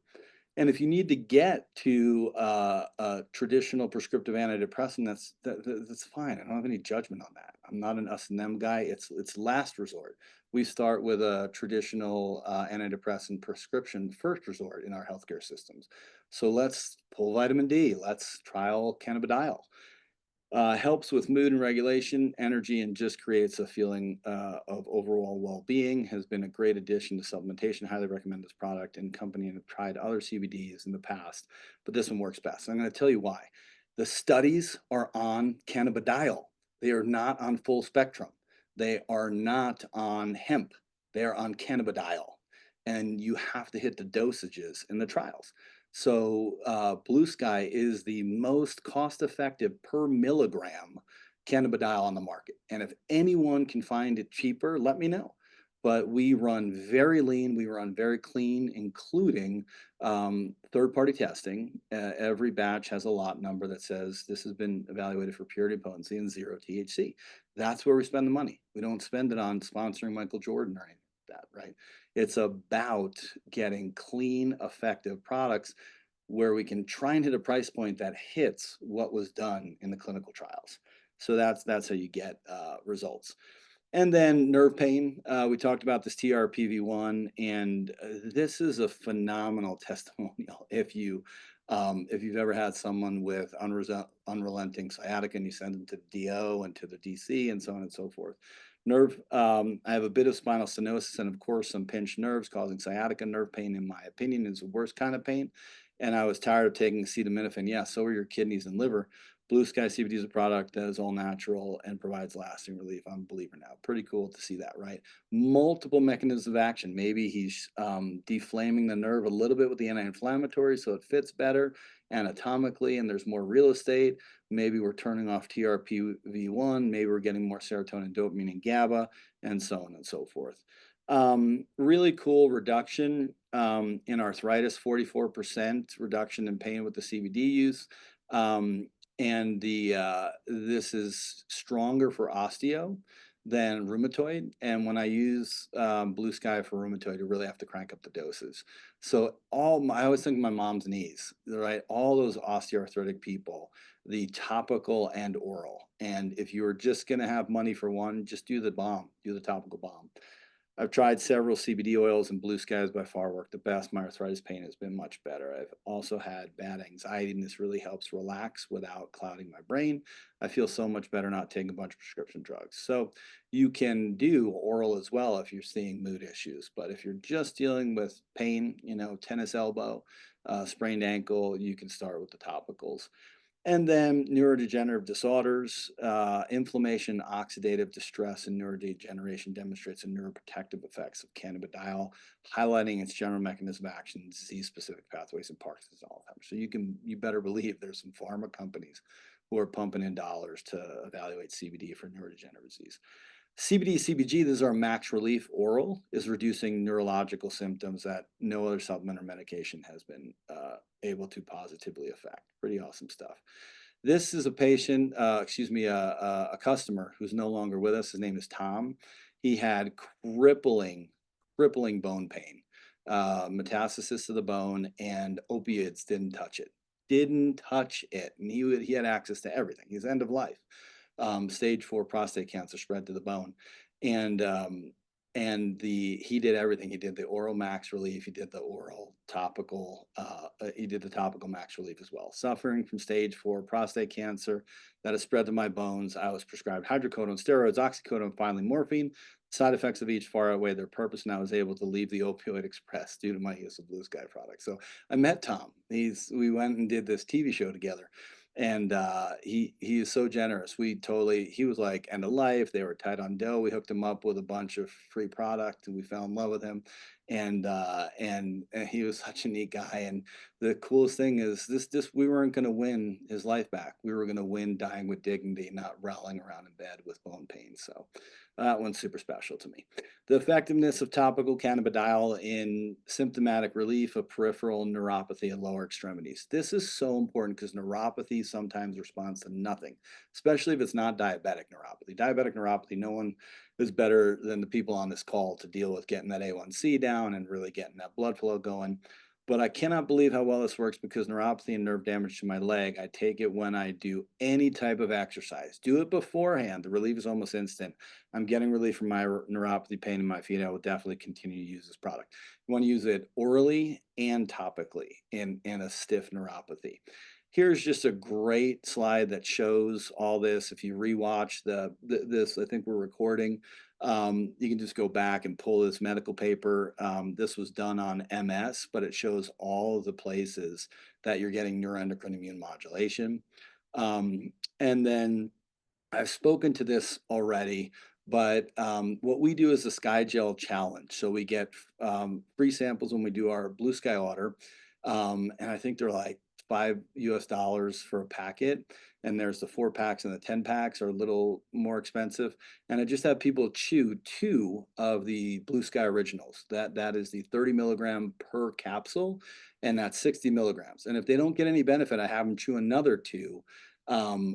And if you need to get to a traditional prescriptive antidepressant, that's fine. I don't have any judgment on that. I'm not an us and them guy. It's last resort. We start with a traditional antidepressant prescription first resort in our healthcare systems. So let's pull vitamin D. Let's trial cannabidiol. Helps with mood and regulation, energy, and just creates a feeling of overall well-being. Has been a great addition to supplementation. Highly recommend this product and company, and have tried other CBDs in the past, but this one works best. I'm going to tell you why. The studies are on cannabidiol. They are not on full spectrum. They are not on hemp. They are on cannabidiol, and you have to hit the dosages in the trials. So Blue Sky is the most cost-effective per milligram cannabidiol on the market. And if anyone can find it cheaper, let me know. But we run very lean, we run very clean, including third-party testing. Every batch has a lot number that says this has been evaluated for purity, potency, and zero THC. That's where we spend the money. We don't spend it on sponsoring Michael Jordan or anything like that, right? It's about getting clean, effective products where we can try and hit a price point that hits what was done in the clinical trials. So that's how you get results. And then nerve pain. We talked about this TRPV1, and this is a phenomenal testimonial. If you've ever had someone with unrelenting sciatica and you send them to the DO and to the DC and so on and so forth. I have a bit of spinal stenosis and of course some pinched nerves causing sciatica. Nerve pain, in my opinion, is the worst kind of pain. And I was tired of taking acetaminophen. Yeah, so are your kidneys and liver. Blue Sky CBD is a product that is all natural and provides lasting relief. I'm a believer now. Pretty cool to see that, right? Multiple mechanisms of action. Maybe he's deflaming the nerve a little bit with the anti-inflammatory so it fits better anatomically and there's more real estate. Maybe we're turning off TRPV1. Maybe we're getting more serotonin, dopamine, and GABA, and so on and so forth. Really cool reduction in arthritis, 44% reduction in pain with the CBD use. And this is stronger for osteo than rheumatoid. And when I use Blue Sky for rheumatoid, you really have to crank up the doses. So I always think of my mom's knees, right? All those osteoarthritic people, the topical and oral. And if you're just going to have money for one, just do the balm, do the topical balm. I've tried several CBD oils, and Blue Sky has by far worked the best. My arthritis pain has been much better. I've also had bad anxiety, and this really helps relax without clouding my brain. I feel so much better not taking a bunch of prescription drugs. So you can do oral as well if you're seeing mood issues. But if you're just dealing with pain, tennis elbow, sprained ankle, you can start with the topicals. And then neurodegenerative disorders, inflammation, oxidative distress, and neurodegeneration demonstrates the neuroprotective effects of cannabidiol, highlighting its general mechanism of action, disease-specific pathways, and Parkinson's and Alzheimer's. So you better believe there's some pharma companies who are pumping in dollars to evaluate CBD for neurodegenerative disease. CBD, CBG, this is our max relief oral, is reducing neurological symptoms that no other supplement or medication has been able to positively affect. Pretty awesome stuff. This is a patient, a customer who's no longer with us. His name is Tom. He had crippling bone pain, metastasis to the bone, and opioids didn't touch it. Didn't touch it. And he had access to everything. He's end of life. Stage 4 prostate cancer spread to the bone. And he did everything. He did the oral max relief. He did the oral topical. He did the topical max relief as well. Suffering from stage 4 prostate cancer that has spread to my bones. I was prescribed hydrocodone, steroids, oxycodone, and finally morphine. Side effects of each far outweigh their purpose, and I was able to leave the opioid express due to my use of Blue Sky products. So I met Tom. We went and did this TV show together. And he is so generous. He was like end of life. They were tight on dough. We hooked him up with a bunch of free product and we fell in love with him. and he was such a neat guy. And the coolest thing is this we weren't going to win his life back. We were going to win dying with dignity, not rolling around in bed with bone pain. So that one's super special to me. The effectiveness of topical cannabidiol in symptomatic relief of peripheral neuropathy and lower extremities. This is so important because neuropathy sometimes responds to nothing, especially if it's not diabetic neuropathy. Diabetic neuropathy, no one is better than the people on this call to deal with getting that A1C down and really getting that blood flow going. But I cannot believe how well this works because neuropathy and nerve damage to my leg, I take it when I do any type of exercise. Do it beforehand. The relief is almost instant. I'm getting relief from my neuropathy pain in my feet. I will definitely continue to use this product. You want to use it orally and topically in a stiff neuropathy. Here's just a great slide that shows all this. If you rewatch this, I think we're recording. You can just go back and pull this medical paper. This was done on MS, but it shows all of the places that you're getting neuroendocrine immune modulation. And then I've spoken to this already, but what we do is the Sky Gel Challenge. So we get free samples when we do our Blue Sky order. And I think they're like $5 for a packet. And there's the 4 packs, and the 10 packs are a little more expensive. And I just have people chew 2 of the Blue Sky Originals. That is the 30 milligram per capsule, and that's 60 milligrams. And if they don't get any benefit, I have them chew another 2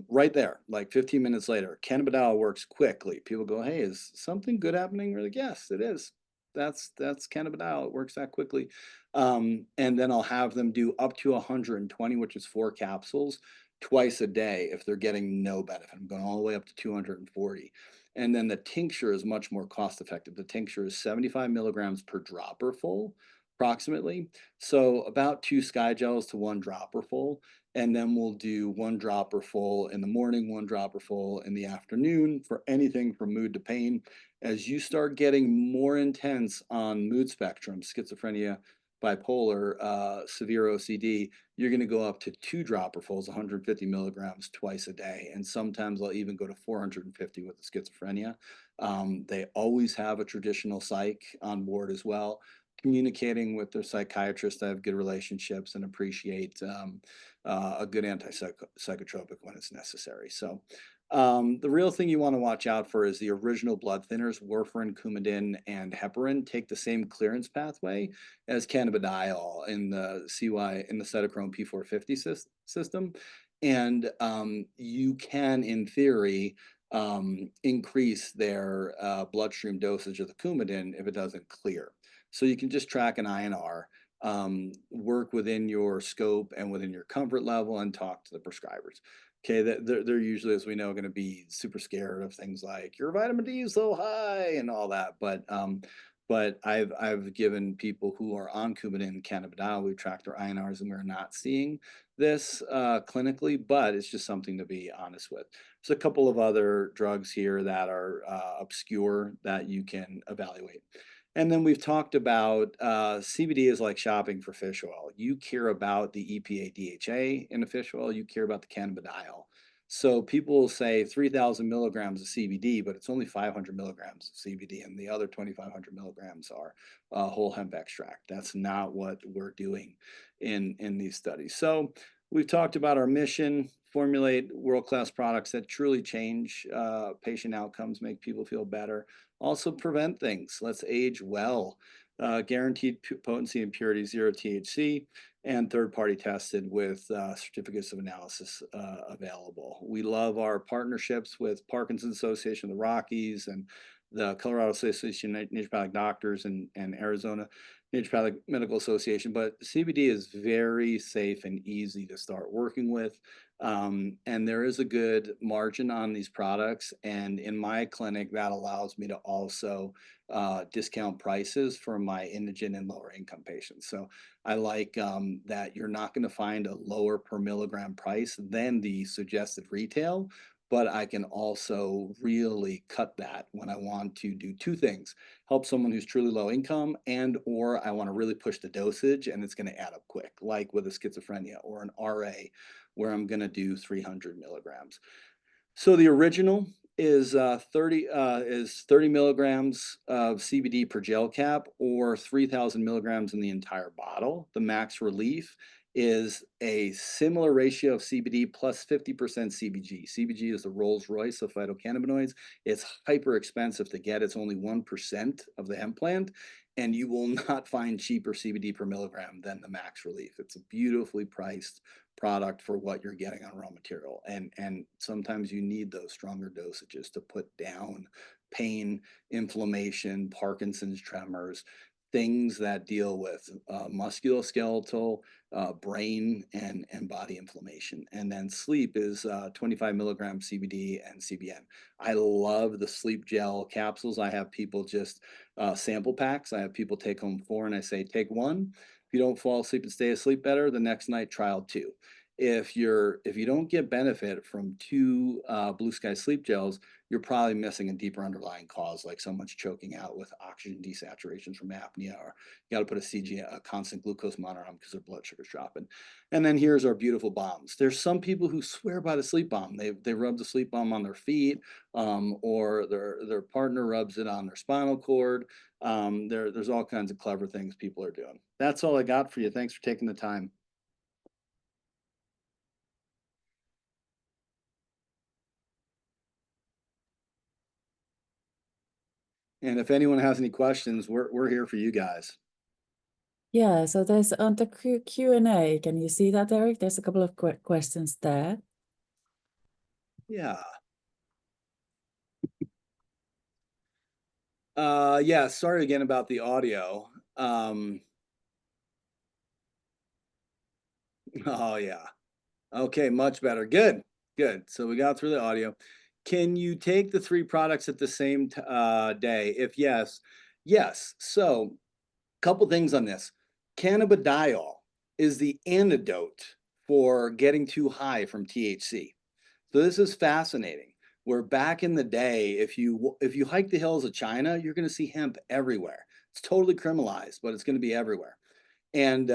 right there, like 15 minutes later. Cannabidiol works quickly. People go, hey, is something good happening? We're like, yes, it is. That's cannabidiol. It works that quickly. And then I'll have them do up to 120, which is 4 capsules twice a day if they're getting no benefit. I'm going all the way up to 240. And then the tincture is much more cost effective. The tincture is 75 milligrams per dropper full, approximately. So about 2 Sky Gels to 1 dropper full. And then we'll do 1 dropper full in the morning, 1 dropper full in the afternoon for anything from mood to pain. As you start getting more intense on mood spectrum, schizophrenia, bipolar, severe OCD, you're going to go up to 2 dropperfuls, 150 milligrams twice a day. And sometimes I'll even go to 450 with the schizophrenia. They always have a traditional psych on board as well. Communicating with their psychiatrist, I have good relationships and appreciate a good antipsychotropic when it's necessary. So the real thing you want to watch out for is the original blood thinners, warfarin, Coumadin, and heparin take the same clearance pathway as cannabidiol in the cytochrome P450 system. And you can, in theory, increase their bloodstream dosage of the Coumadin if it doesn't clear. So you can just track an INR, work within your scope and within your comfort level, and talk to the prescribers. Okay, they're usually, as we know, going to be super scared of things like your vitamin D is so high and all that. But I've given people who are on Coumadin and cannabidiol, we've tracked their INRs, and we're not seeing this clinically, but it's just something to be honest with. There's a couple of other drugs here that are obscure that you can evaluate. And then we've talked about CBD is like shopping for fish oil. You care about the EPA DHA in a fish oil, you care about the cannabidiol. So people will say 3,000 milligrams of CBD, but it's only 500 milligrams of CBD, and the other 2,500 milligrams are whole hemp extract. That's not what we're doing in these studies. So we've talked about our mission: formulate world-class products that truly change patient outcomes, make people feel better. Also prevent things. Let's age well. Guaranteed potency and purity, 0 THC, and third-party tested with certificates of analysis available. We love our partnerships with Parkinson's Association of the Rockies and the Colorado Association of Naturopathic Doctors and Arizona Naturopathic Medical Association. But CBD is very safe and easy to start working with. And there is a good margin on these products. And in my clinic, that allows me to also discount prices for my indigent and lower income patients. So I like that you're not going to find a lower per milligram price than the suggested retail, but I can also really cut that when I want to do 2 things: help someone who's truly low income, and or I want to really push the dosage and it's going to add up quick, like with a schizophrenia or an RA, where I'm going to do 300 milligrams. So the original is 30 milligrams of CBD per gel cap or 3,000 milligrams in the entire bottle. The max relief is a similar ratio of CBD plus 50% CBG. CBG is the Rolls Royce of phytocannabinoids. It's hyper expensive to get. It's only 1% of the hemp plant, and you will not find cheaper CBD per milligram than the max relief. It's a beautifully priced product for what you're getting on raw material. And sometimes you need those stronger dosages to put down pain, inflammation, Parkinson's, tremors, things that deal with musculoskeletal, brain, and body inflammation. And then sleep is 25 milligrams CBD and CBN. I love the sleep gel capsules. I have people just sample packs. I have people take home 4 and I say, take 1. If you don't fall asleep and stay asleep better, the next night trial 2. If you don't get benefit from 2 Blue Sky sleep gels, you're probably missing a deeper underlying cause, like someone's choking out with oxygen desaturations from apnea, or you got to put a constant glucose monitor on because their blood sugar's dropping. And then here's our beautiful bombs. There's some people who swear by the sleep bomb. They rub the sleep bomb on their feet, or their partner rubs it on their spinal cord. There's all kinds of clever things people are doing. That's all I got for you. Thanks for taking the time. And if anyone has any questions, we're here for you guys. Yeah, so there's on the Q&A. Can you see that, Eric? There's a couple of questions there. Yeah. Yeah, sorry again about the audio. Oh yeah. Okay, much better. Good. Good. So we got through the audio. Can you take the 3 products at the same day? If yes, yes. So couple things on this. Cannabidiol is the antidote for getting too high from THC. So this is fascinating. Where back in the day, if you hike the hills of China, you're going to see hemp everywhere. It's totally criminalized, but it's going to be everywhere. And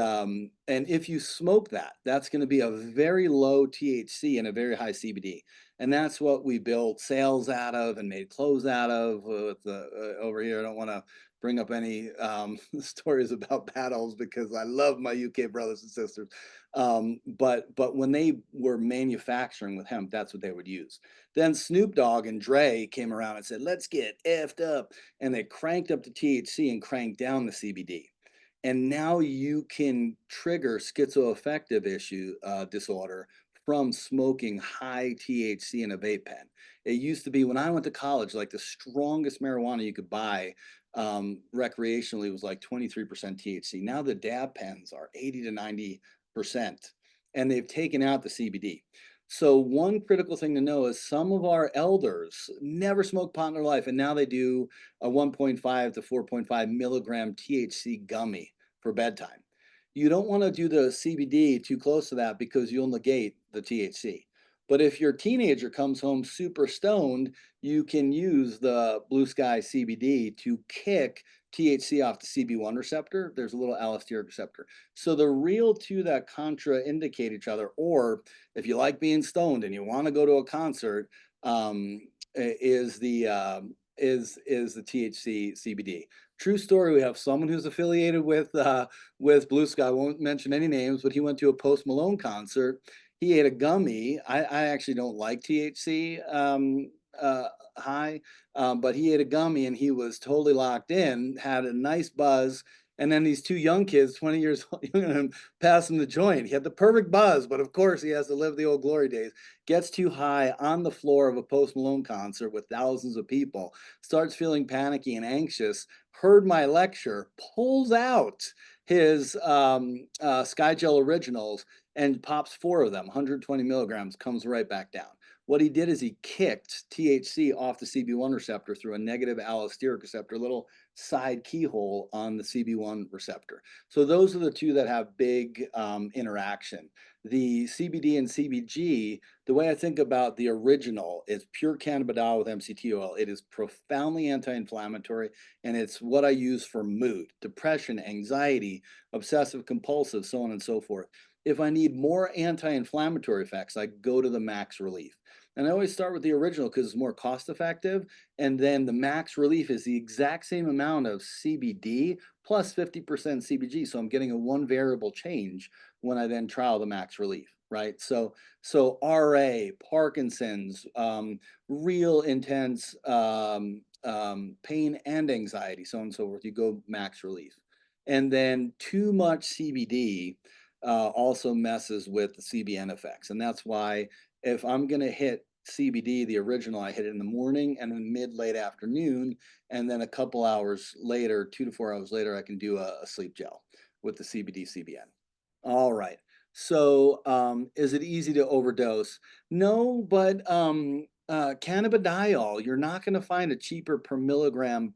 if you smoke that, that's going to be a very low THC and a very high CBD. And that's what we built sales out of and made clothes out of. With the over here, I don't want to bring up any stories about battles because I love my UK brothers and sisters. But when they were manufacturing with hemp, that's what they would use. Then Snoop Dogg and Dre came around and said, "Let's get effed up," and they cranked up the THC and cranked down the CBD. And now you can trigger schizoaffective disorder from smoking high THC in a vape pen. It used to be when I went to college, like the strongest marijuana you could buy recreationally was like 23% THC. Now the dab pens are 80 to 90%, and they've taken out the CBD. So one critical thing to know is some of our elders never smoked pot in their life, and now they do a 1.5 to 4.5 milligram THC gummy for bedtime. You don't want to do the CBD too close to that because you'll negate the THC. But if your teenager comes home super stoned, you can use the Blue Sky CBD to kick THC off the CB1 receptor. There's a little allosteric receptor. So the real two that contraindicate each other, or if you like being stoned and you want to go to a concert, is the THC CBD. True story. We have someone who's affiliated with Blue Sky. I won't mention any names, but he went to a Post Malone concert. He ate a gummy. I actually don't like THC high, but he ate a gummy and he was totally locked in. Had a nice buzz. And then these 2 young kids, 20 years younger than him, pass him the joint. He had the perfect buzz, but of course he has to live the old glory days. Gets too high on the floor of a Post Malone concert with thousands of people, starts feeling panicky and anxious, heard my lecture, pulls out his Sky Gel Originals and pops 4 of them, 120 milligrams, comes right back down. What he did is he kicked THC off the CB1 receptor through a negative allosteric receptor, little side keyhole on the CB1 receptor. So those are the 2 that have big interaction. The CBD and CBG, the way I think about the original is pure cannabidiol with MCT oil. It is profoundly anti-inflammatory, and it's what I use for mood, depression, anxiety, obsessive compulsive, so on and so forth. If I need more anti-inflammatory effects, I go to the max relief. And I always start with the original because it's more cost effective. And then the max relief is the exact same amount of CBD plus 50% CBG. So I'm getting a one variable change when I then trial the max relief, right? So RA, Parkinson's, real intense pain and anxiety, so on and so forth, you go max relief. And then too much CBD also messes with the CBN effects. And that's why if I'm going to hit CBD, the original, I hit it in the morning and then mid late afternoon. And then a couple hours later, 2 to 4 hours later, I can do a sleep gel with the CBD CBN. All right. So is it easy to overdose? No, but cannabidiol, you're not going to find a cheaper per milligram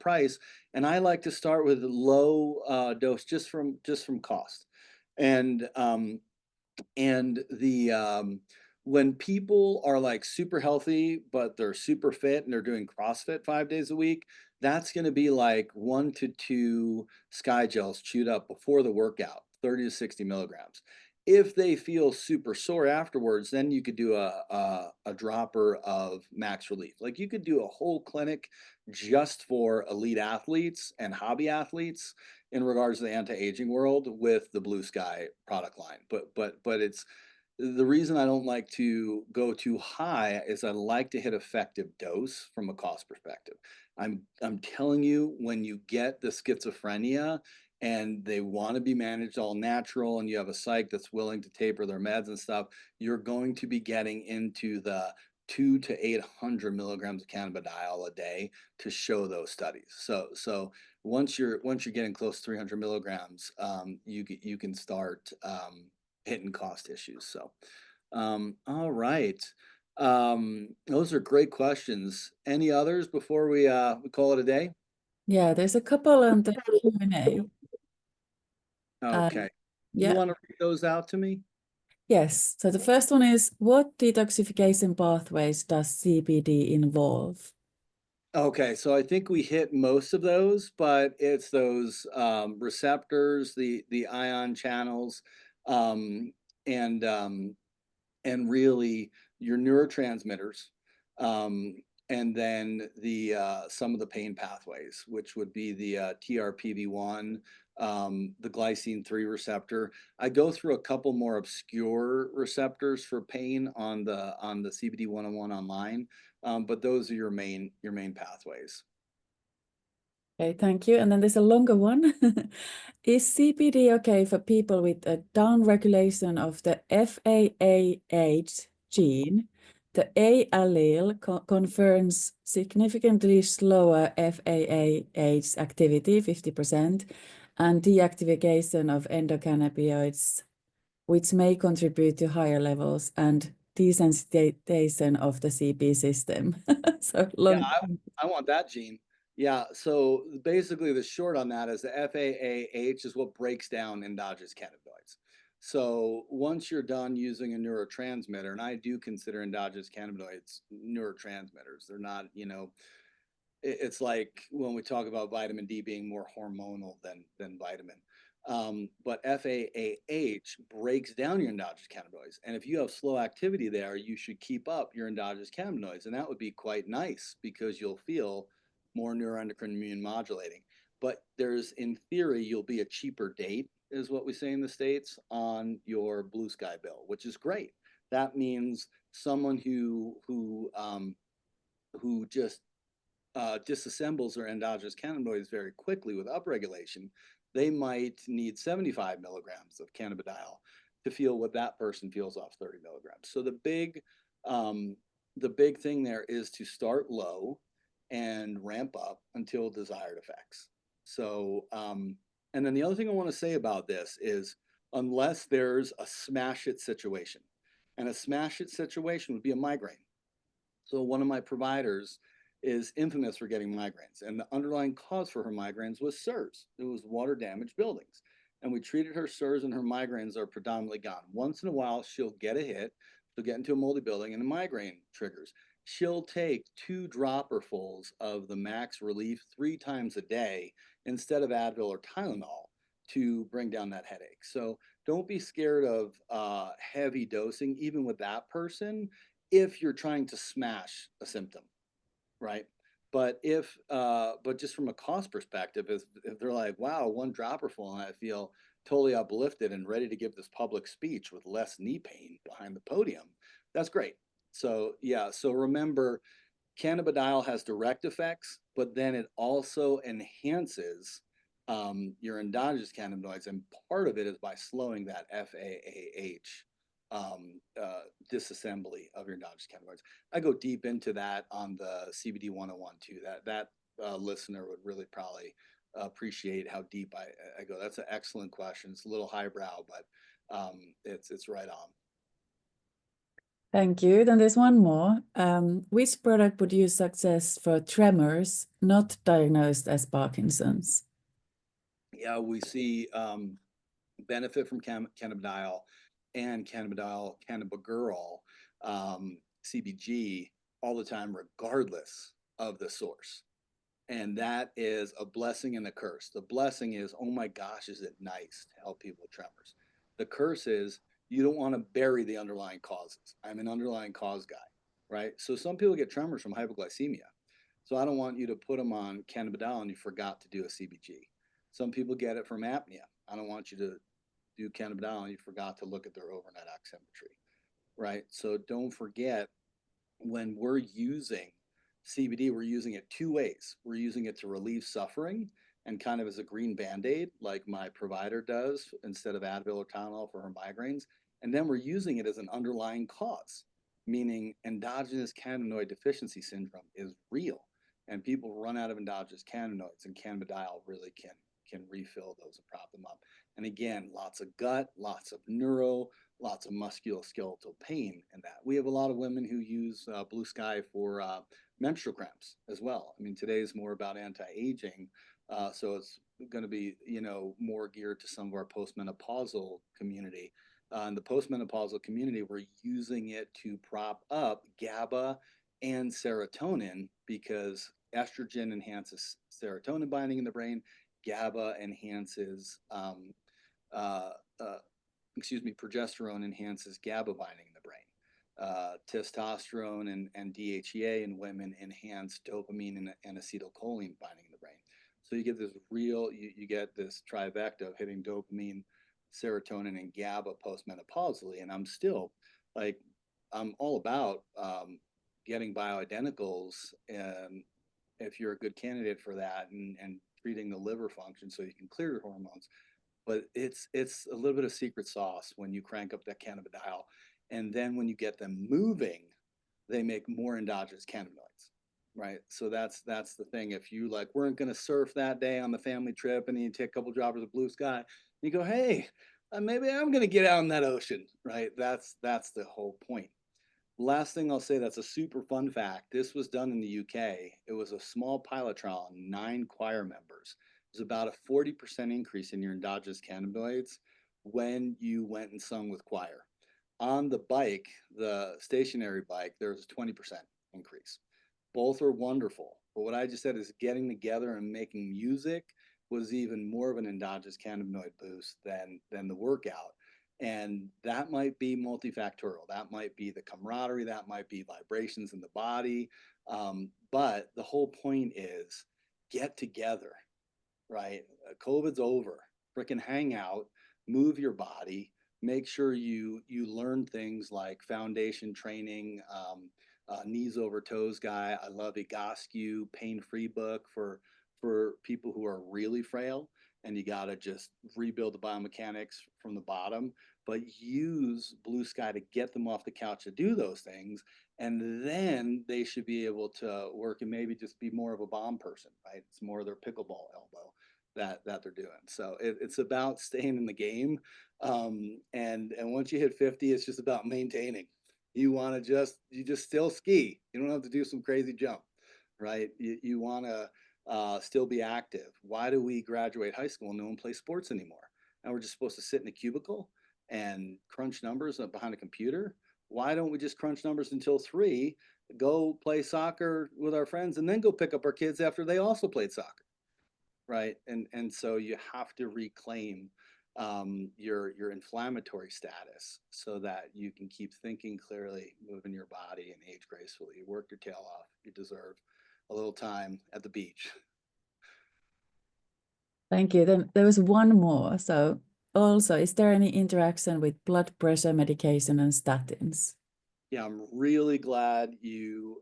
price. And I like to start with a low dose just from cost. And the when people are like super healthy, but they're super fit and they're doing CrossFit 5 days a week, that's going to be like 1 to 2 Sky Gels chewed up before the workout, 30 to 60 milligrams. If they feel super sore afterwards, then you could do a dropper of max relief. Like you could do a whole clinic just for elite athletes and hobby athletes in regards to the anti-aging world with the Blue Sky product line. But it's the reason I don't like to go too high is I like to hit effective dose from a cost perspective. I'm telling you, when you get the schizophrenia and they want to be managed all natural and you have a psych that's willing to taper their meds and stuff, you're going to be getting into the 2 to 800 milligrams of cannabidiol a day to show those studies. So once you're getting close to 300 milligrams, you can start hitting cost issues. So, all right. Those are great questions. Any others before we call it a day? Yeah, there's a couple on the Q&A. Okay. You Yeah, want to read those out to me? yes. So the first one is, what detoxification pathways does CBD involve? Okay, so I think we hit most of those, but it's those receptors, the ion channels, um, and um, and really your neurotransmitters, um, and then the some of the pain pathways, which would be the TRPV1, the glycine 3 receptor. I go through a couple more obscure receptors for pain on the CBD 101 online, but those are your main pathways. Okay, thank you. And then there's a longer one. Is CBD okay for people with a downregulation of the FAAH gene? The A allele confers significantly slower FAAH activity, 50%, and deactivation of endocannabinoids, which may contribute to higher levels and desensitization of the CB system. So Yeah, long. I want that gene. Yeah, so basically the short on that is the FAAH is what breaks down endogenous cannabinoids. So once you're done using a neurotransmitter, and I do consider endogenous cannabinoids neurotransmitters, they're not, it's like when we talk about vitamin D being more hormonal than vitamin. But FAAH breaks down your endogenous cannabinoids. And if you have slow activity there, you should keep up your endogenous cannabinoids. And that would be quite nice because you'll feel more neuroendocrine immune modulating. But in theory, you'll be a cheaper date, is what we say in the States, on your Blue Sky bill, which is great. That means someone who just disassembles their endogenous cannabinoids very quickly with upregulation, they might need 75 milligrams of cannabidiol to feel what that person feels off 30 milligrams. So the big thing there is to start low and ramp up until desired effects. So, and then the other thing I want to say about this is unless there's a smash it situation, and a smash it situation would be a migraine. So one of my providers is infamous for getting migraines, and the underlying cause for her migraines was SIRS. It was water damaged buildings. And we treated her SIRS, and her migraines are predominantly gone. Once in a while, she'll get a hit, she'll get into a moldy building, and a migraine triggers. She'll take 2 dropperfuls of the max relief 3 times a day instead of Advil or Tylenol to bring down that headache. So don't be scared of heavy dosing, even with that person, if you're trying to smash a symptom, right? But just from a cost perspective, if they're like, wow, one dropper full and I feel totally uplifted and ready to give this public speech with less knee pain behind the podium, that's great. So yeah, so remember, cannabidiol has direct effects, but then it also enhances your endogenous cannabinoids, and part of it is by slowing that FAAH disassembly of your endogenous cannabinoids. I go deep into that on the CBD 101 too. That listener would really probably appreciate how deep I go. That's an excellent question. It's a little highbrow, but it's right on. Thank you. Then there's one more. Which product would you suggest for tremors not diagnosed as Parkinson's? Yeah, we see benefit from cannabidiol and cannabigerol, CBG, all the time, regardless of the source. And that is a blessing and a curse. The blessing is, oh my gosh, is it nice to help people with tremors? The curse is you don't want to bury the underlying causes. I'm an underlying cause guy, right? So some people get tremors from hypoglycemia. So I don't want you to put them on cannabidiol and you forgot to do a CBG. Some people get it from apnea. I don't want you to do cannabidiol and you forgot to look at their overnight oximetry, right? So don't forget, when we're using CBD, we're using it two ways. We're using it to relieve suffering and kind of as a green band-aid, like my provider does instead of Advil or Tylenol for her migraines. And then we're using it as an underlying cause, meaning endogenous cannabinoid deficiency syndrome is real. And people run out of endogenous cannabinoids, and cannabidiol really can refill those and prop them up. And again, lots of gut, lots of neuro, lots of musculoskeletal pain in that. We have a lot of women who use Blue Sky for menstrual cramps as well. I mean, today is more about anti-aging, so it's going to be, more geared to some of our postmenopausal community. In the postmenopausal community, we're using it to prop up GABA and serotonin because estrogen enhances serotonin binding in the brain. GABA enhances uh, uh, progesterone enhances GABA binding in the brain. Testosterone and DHEA in women enhance dopamine and acetylcholine binding in the brain. So you get this you get this trifecta of hitting dopamine, serotonin, and GABA postmenopausally. And I'm still like, I'm all about getting bioidenticals, and if you're a good candidate for that, and treating the liver function so you can clear your hormones. But it's a little bit of secret sauce when you crank up that cannabidiol, and then when you get them moving, they make more endogenous cannabinoids, right? So that's the thing. If you like weren't going to surf that day on the family trip, and then you take a couple droppers of Blue Sky, and you go, hey, maybe I'm going to get out in that ocean, right? That's the whole point. Last thing I'll say, that's a super fun fact. This was done in the UK. It was a small pilot trial on 9 choir members. It was about a 40% increase in your endogenous cannabinoids when you went and sung with choir. On the bike, the stationary bike, there was a 20% increase. Both are wonderful. But what I just said is getting together and making music was even more of an endogenous cannabinoid boost than the workout. And that might be multifactorial. That might be the camaraderie. That might be vibrations in the body. But the whole point is get together, right? COVID's over. Freaking hang out, move your body, make sure you learn things like foundation training, knees over toes guy. I love Egoscue pain free book for people who are really frail, and you got to just rebuild the biomechanics from the bottom. But use Blue Sky to get them off the couch to do those things, and then they should be able to work and maybe just be more of a bomb person, right? It's more of their pickleball elbow that they're doing. So it's about staying in the game, and once you hit 50, it's just about maintaining. You just still ski. You don't have to do some crazy jump, right? You want to still be active. Why do we graduate high school and no one plays sports anymore? And we're just supposed to sit in a cubicle and crunch numbers behind a computer. Why don't we just crunch numbers until 3, go play soccer with our friends, and then go pick up our kids after they also played soccer, right? And so you have to reclaim your inflammatory status, so that you can keep thinking clearly, moving your body, and age gracefully. You work your tail off. You deserve a little time at the beach. Thank you. Then there was one more. So also, is there any interaction with blood pressure medication and statins? Yeah, I'm really glad you're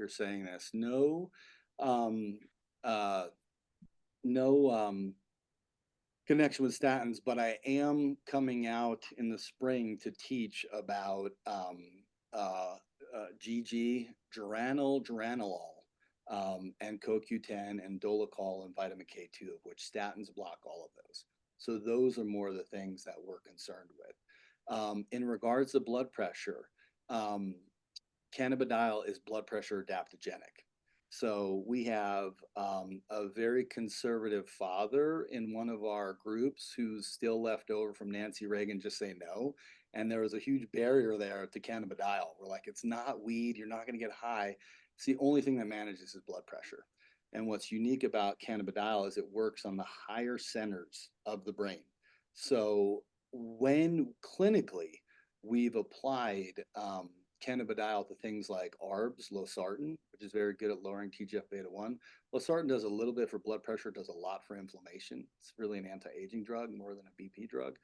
saying this. No, um, uh, no connection with statins, but I am coming out in the spring to teach about GG, geranolol, and CoQ10 and dolichol and vitamin K2, of which statins block all of those. So those are more the things that we're concerned with. In regards to blood pressure, um, cannabidiol is blood pressure adaptogenic. So we have a very conservative father in one of our groups who's still left over from Nancy Reagan Just Say No. And there was a huge barrier there to cannabidiol. We're like, it's not weed. You're not going to get high. It's the only thing that manages is blood pressure. And what's unique about cannabidiol is it works on the higher centers of the brain. So when clinically we've applied cannabidiol to things like ARBs, losartan, which is very good at lowering TGF beta 1. Losartan does a little bit for blood pressure, does a lot for inflammation. It's really an anti-aging drug more than a BP drug.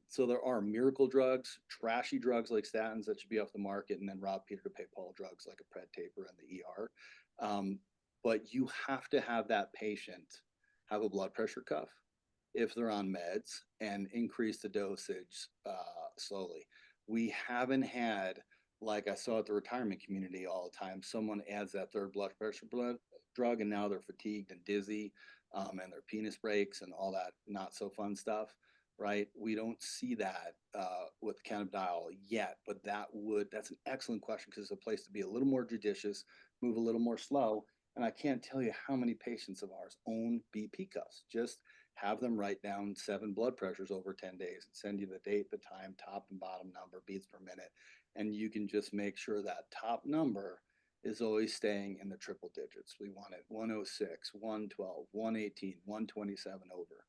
So there are miracle drugs, trashy drugs like statins that should be off the market, and then Rob Peter to pay Paul drugs like a pred taper and the ER. But you have to have that patient have a blood pressure cuff if they're on meds and increase the dosage slowly. We haven't had, like I saw at the retirement community all the time, someone adds that third blood pressure drug and now they're fatigued and dizzy, and their penis breaks and all that not so fun stuff, right? We don't see that with cannabidiol yet, but that's an excellent question, because it's a place to be a little more judicious, move a little more slow. And I can't tell you how many patients of ours own BP cuffs. Just have them write down 7 blood pressures over 10 days and send you the date, the time, top and bottom number, beats per minute. And you can just make sure that top number is always staying in the triple digits. We want it 106, 112, 118, 127 over.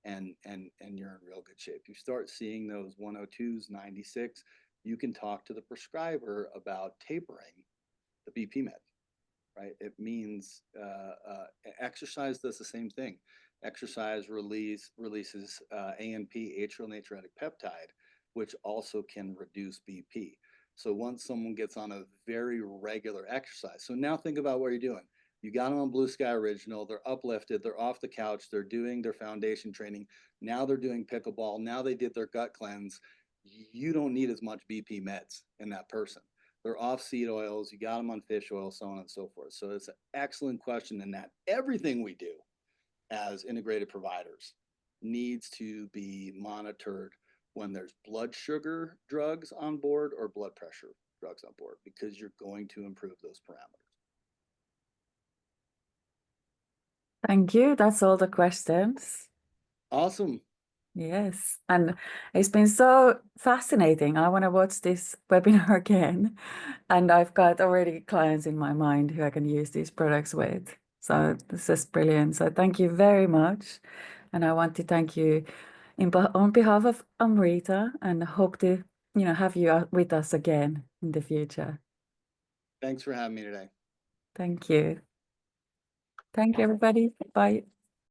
And you're in real good shape. You start seeing those 102s, 96, you can talk to the prescriber about tapering the BP med, right? It means exercise does the same thing. Exercise releases ANP, atrial natriuretic peptide, which also can reduce BP. So once someone gets on a very regular exercise, so now think about what you're doing. You got them on Blue Sky Original, they're uplifted, they're off the couch, they're doing their foundation training. Now they're doing pickleball. Now they did their gut cleanse. You don't need as much BP meds in that person. They're off seed oils, you got them on fish oil, so on and so forth. So it's an excellent question, in that everything we do as integrated providers needs to be monitored when there's blood sugar drugs on board or blood pressure drugs on board, because you're going to improve those parameters. Thank you. That's all the questions. Awesome. Yes. And it's been so fascinating. I want to watch this webinar again. And I've got already clients in my mind who I can use these products with. So this is brilliant. So thank you very much. And I want to thank you on behalf of Amrita, and hope to, have you with us again in the future. Thanks for having me today. Thank you. Thank you, everybody. Bye.